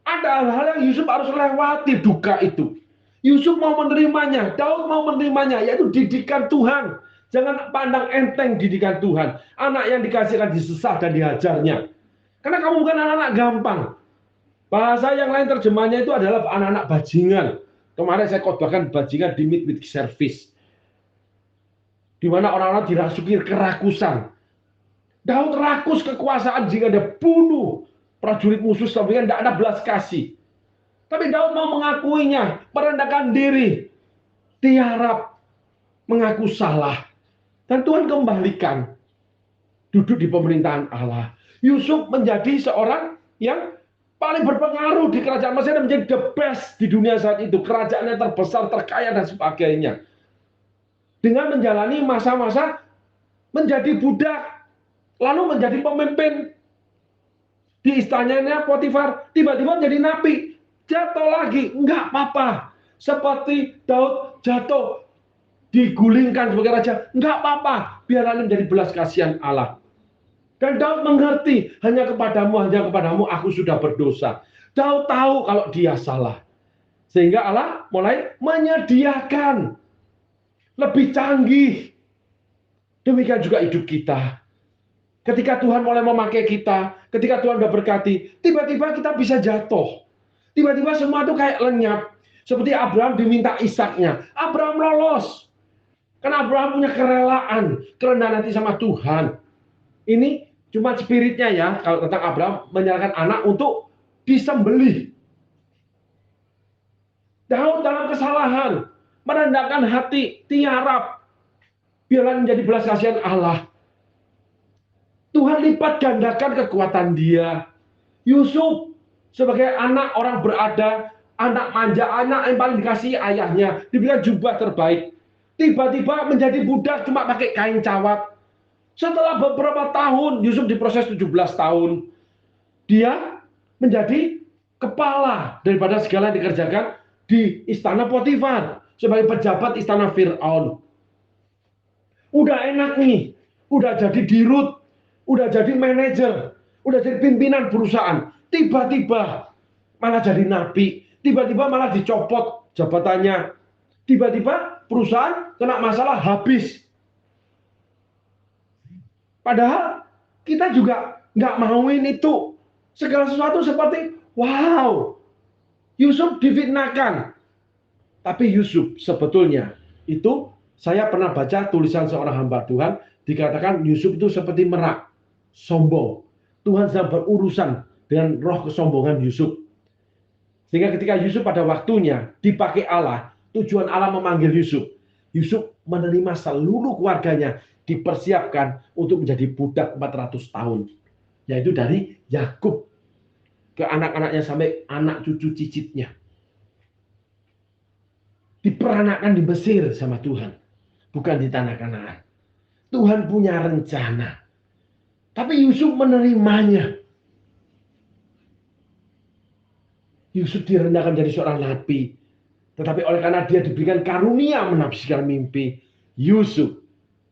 ada hal-hal yang Yusuf harus lewati duka itu. Yusuf mau menerimanya, Daud mau menerimanya, yaitu didikan Tuhan. Jangan pandang enteng didikan Tuhan. Anak yang dikasihkan disesat dan dihajarnya. Karena kamu bukan anak-anak gampang. Bahasa yang lain terjemahnya itu adalah anak-anak bajingan. Kemarin saya khotbahkan bajingan di mid-week service. Di mana orang-orang dirasuki kerakusan. Daud rakus kekuasaan jika dia bunuh prajurit musuh sampai tidak ada belas kasih. Tapi Daud mau mengakuinya, merendahkan diri. Dia harap mengaku salah. Dan Tuhan kembalikan. Duduk di pemerintahan Allah. Yusuf menjadi seorang yang paling berpengaruh di kerajaan Mesir dan menjadi the best di dunia saat itu. Kerajaannya terbesar, terkaya dan sebagainya. Dengan menjalani masa-masa menjadi budak, lalu menjadi pemimpin di istananya Potifar, tiba-tiba menjadi nabi, jatuh lagi, enggak apa-apa. Seperti Daud jatuh, digulingkan sebagai raja, enggak apa-apa, biarlah menjadi belas kasihan Allah. Dan Daud mengerti, hanya kepadamu aku sudah berdosa. Daud tahu kalau dia salah. Sehingga Allah mulai menyediakan lebih canggih Demikian juga hidup kita. Ketika Tuhan mulai memakai kita, ketika Tuhan udah berkati, tiba-tiba kita bisa jatuh. Tiba-tiba semua itu kayak lenyap. Seperti Abraham diminta Ishaknya. Abraham lolos. Karena Abraham punya kerelaan, kerendahan hati sama Tuhan. Ini cuma spiritnya ya, kalau tentang Abraham menyerahkan anak untuk disembelih. Daud dalam kesalahan, merendahkan hati, tiarap. Biarlah menjadi belas kasihan Allah. Tuhan lipat gandakan kekuatan dia. Yusuf sebagai anak orang berada, anak manja, anak yang paling dikasihi ayahnya, diberikan jubah terbaik. Tiba-tiba menjadi budak cuma pakai kain cawat. Setelah beberapa tahun, Yusuf diproses 17 tahun. Dia menjadi kepala daripada segala yang dikerjakan di istana Potifar. Sebagai pejabat istana Fir'aun. Udah enak nih. Udah jadi dirut. Udah jadi manajer, udah jadi pimpinan perusahaan, tiba-tiba malah jadi nabi, tiba-tiba malah dicopot jabatannya, tiba-tiba perusahaan kena masalah habis. Padahal kita juga nggak mauin itu. Segala sesuatu seperti, wow, Yusuf difitnahkan. Tapi Yusuf sebetulnya itu, saya pernah baca tulisan seorang hamba Tuhan, dikatakan Yusuf itu seperti merak. Sombong. Tuhan sedang berurusan dengan roh kesombongan Yusuf. Sehingga ketika Yusuf pada waktunya dipakai Allah, tujuan Allah memanggil Yusuf. Yusuf menerima seluruh keluarganya, dipersiapkan untuk menjadi budak 400 tahun. Yaitu dari Yakub ke anak-anaknya sampai anak cucu cicitnya. Diperanakkan di Mesir sama Tuhan. Bukan di tanah Kanaan. Tuhan punya rencana. Tapi Yusuf menerimanya. Yusuf direndahkan jadi seorang nabi. Tetapi oleh karena dia diberikan karunia menafsirkan mimpi, Yusuf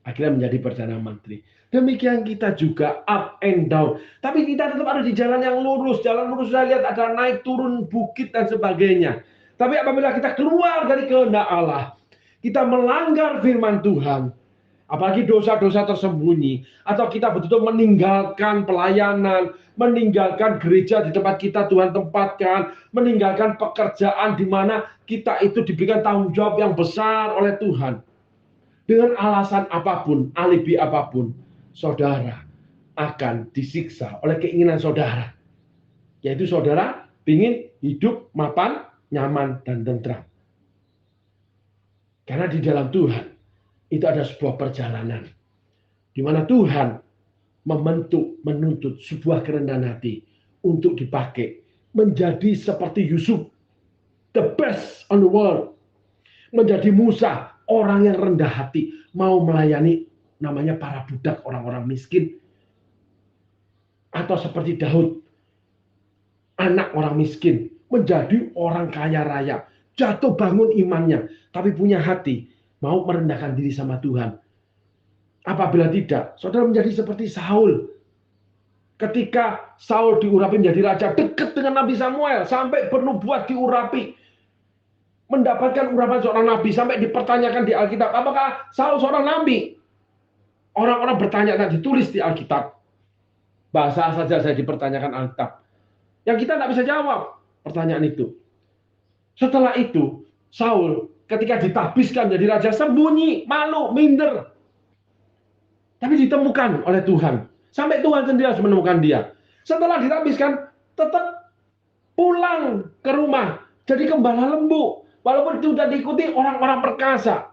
akhirnya menjadi Perdana Menteri. Demikian kita juga up and down. Tapi kita tetap ada di jalan yang lurus. Jalan lurus saya lihat ada naik turun bukit dan sebagainya. Tapi apabila kita keluar dari kehendak Allah, kita melanggar firman Tuhan, apalagi dosa-dosa tersembunyi, atau kita betul-betul meninggalkan pelayanan, meninggalkan gereja di tempat kita Tuhan tempatkan, meninggalkan pekerjaan di mana kita itu diberikan tanggung jawab yang besar oleh Tuhan. Dengan alasan apapun, alibi apapun, saudara akan disiksa oleh keinginan saudara. Yaitu saudara ingin hidup mapan, nyaman, dan tentram. Karena di dalam Tuhan, itu ada sebuah perjalanan di mana Tuhan menuntut sebuah kerendahan hati untuk dipakai menjadi seperti Yusuf, the best on the world, menjadi Musa, orang yang rendah hati, mau melayani namanya para budak, orang-orang miskin, atau seperti Daud, anak orang miskin, menjadi orang kaya raya, jatuh bangun imannya, tapi punya hati mau merendahkan diri sama Tuhan. Apabila tidak, saudara menjadi seperti Saul. Ketika Saul diurapi menjadi raja, dekat dengan Nabi Samuel, sampai bernubuat diurapi. Mendapatkan urapan seorang nabi, sampai dipertanyakan di Alkitab, apakah Saul seorang nabi? Orang-orang bertanya, dan ditulis di Alkitab. Bahasa saja saya dipertanyakan Alkitab. Yang kita tidak bisa jawab pertanyaan itu. Setelah itu, Saul ketika ditabiskan jadi raja, sembunyi, malu, minder. Tapi ditemukan oleh Tuhan. Sampai Tuhan sendiri harus menemukan dia. Setelah ditabiskan, tetap pulang ke rumah. Jadi gembala lembu. Walaupun itu sudah diikuti orang-orang perkasa.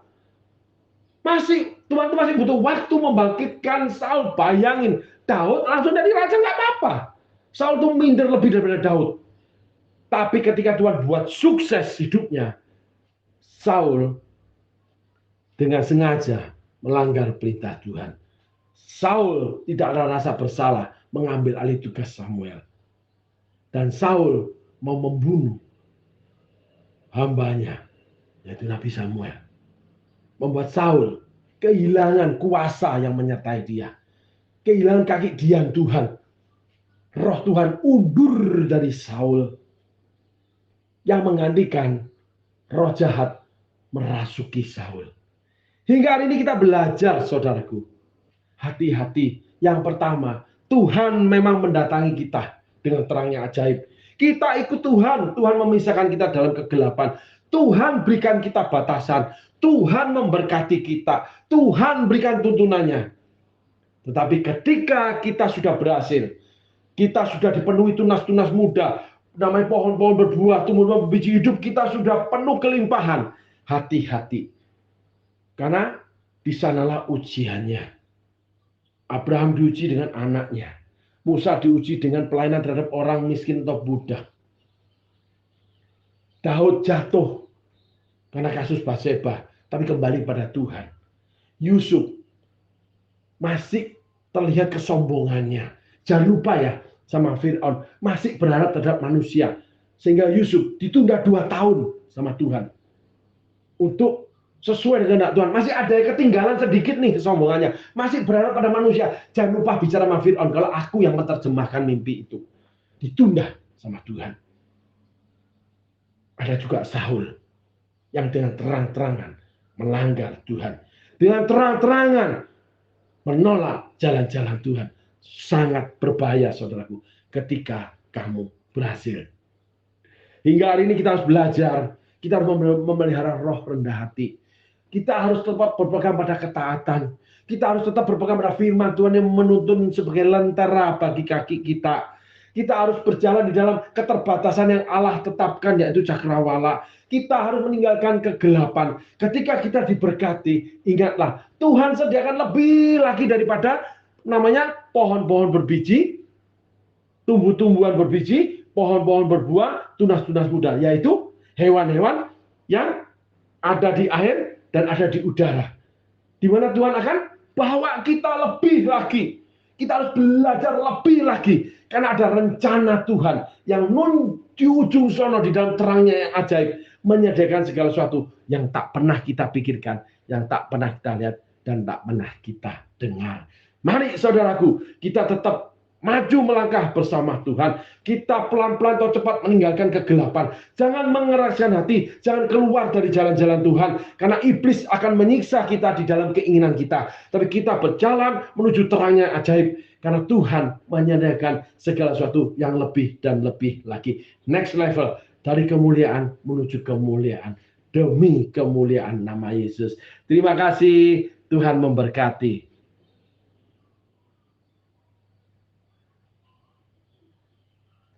Tuhan itu masih butuh waktu membangkitkan Saul. Bayangin, Daud langsung jadi raja, nggak apa-apa. Saul itu minder lebih daripada Daud. Tapi ketika Tuhan buat sukses hidupnya, Saul dengan sengaja melanggar perintah Tuhan. Saul tidak ada rasa bersalah mengambil alih tugas Samuel. Dan Saul mau membunuh hambanya, yaitu Nabi Samuel. Membuat Saul kehilangan kuasa yang menyertai dia. Kehilangan kaki diam Tuhan. Roh Tuhan undur dari Saul. Yang menggantikan roh jahat merasuki Saul. Hingga hari ini kita belajar, saudaraku. hati-hati. Yang pertama, Tuhan memang mendatangi kita dengan terangnya ajaib. Kita ikut Tuhan, Tuhan memisahkan kita dalam kegelapan. Tuhan berikan kita batasan, Tuhan memberkati kita, Tuhan berikan tuntunannya. Tetapi ketika kita sudah berhasil, kita sudah dipenuhi tunas-tunas muda, namanya pohon-pohon berbuah, tumbuh berbiji hidup, kita sudah penuh kelimpahan. Hati-hati, karena di sanalah ujiannya. Abraham diuji dengan anaknya, Musa diuji dengan pelayanan terhadap orang miskin atau budak. Daud jatuh karena kasus Batseba, tapi kembali pada Tuhan. Yusuf masih terlihat kesombongannya. Jangan lupa ya, sama Fir'aun masih berharap terhadap manusia, sehingga Yusuf ditunda 2 tahun sama Tuhan untuk sesuai dengan Tuhan. Masih ada yang ketinggalan sedikit nih kesombongannya, masih berharap pada manusia. Jangan lupa bicara sama Fir'aun, kalau aku yang menerjemahkan mimpi itu. Ditunda sama Tuhan. Ada juga Saul yang dengan terang-terangan melanggar Tuhan, dengan terang-terangan menolak jalan-jalan Tuhan. Sangat berbahaya, saudaraku, ketika kamu berhasil. Hingga hari ini kita harus belajar, kita harus memelihara roh rendah hati. Kita harus tetap berpegang pada ketaatan. Kita harus tetap berpegang pada firman Tuhan yang menuntun sebagai lentera bagi kaki kita. Kita harus berjalan di dalam keterbatasan yang Allah tetapkan, yaitu cakrawala. Kita harus meninggalkan kegelapan. Ketika kita diberkati, ingatlah, Tuhan sediakan lebih lagi daripada namanya pohon-pohon berbiji, tumbuh-tumbuhan berbiji, pohon-pohon berbuah, tunas-tunas muda, yaitu hewan-hewan yang ada di air dan ada di udara. Di mana Tuhan akan bawa kita lebih lagi. Kita harus belajar lebih lagi. Karena ada rencana Tuhan yang di ujung sono di dalam terangnya yang ajaib. Menyediakan segala sesuatu yang tak pernah kita pikirkan. Yang tak pernah kita lihat dan tak pernah kita dengar. Mari saudaraku, kita tetap maju melangkah bersama Tuhan. Kita pelan-pelan atau cepat meninggalkan kegelapan. Jangan mengeraskan hati. Jangan keluar dari jalan-jalan Tuhan. Karena iblis akan menyiksa kita di dalam keinginan kita. Tapi kita berjalan menuju terangnya ajaib. Karena Tuhan menyediakan segala sesuatu yang lebih dan lebih lagi. Next level. Dari kemuliaan menuju kemuliaan. Demi kemuliaan nama Yesus. Terima kasih. Tuhan memberkati.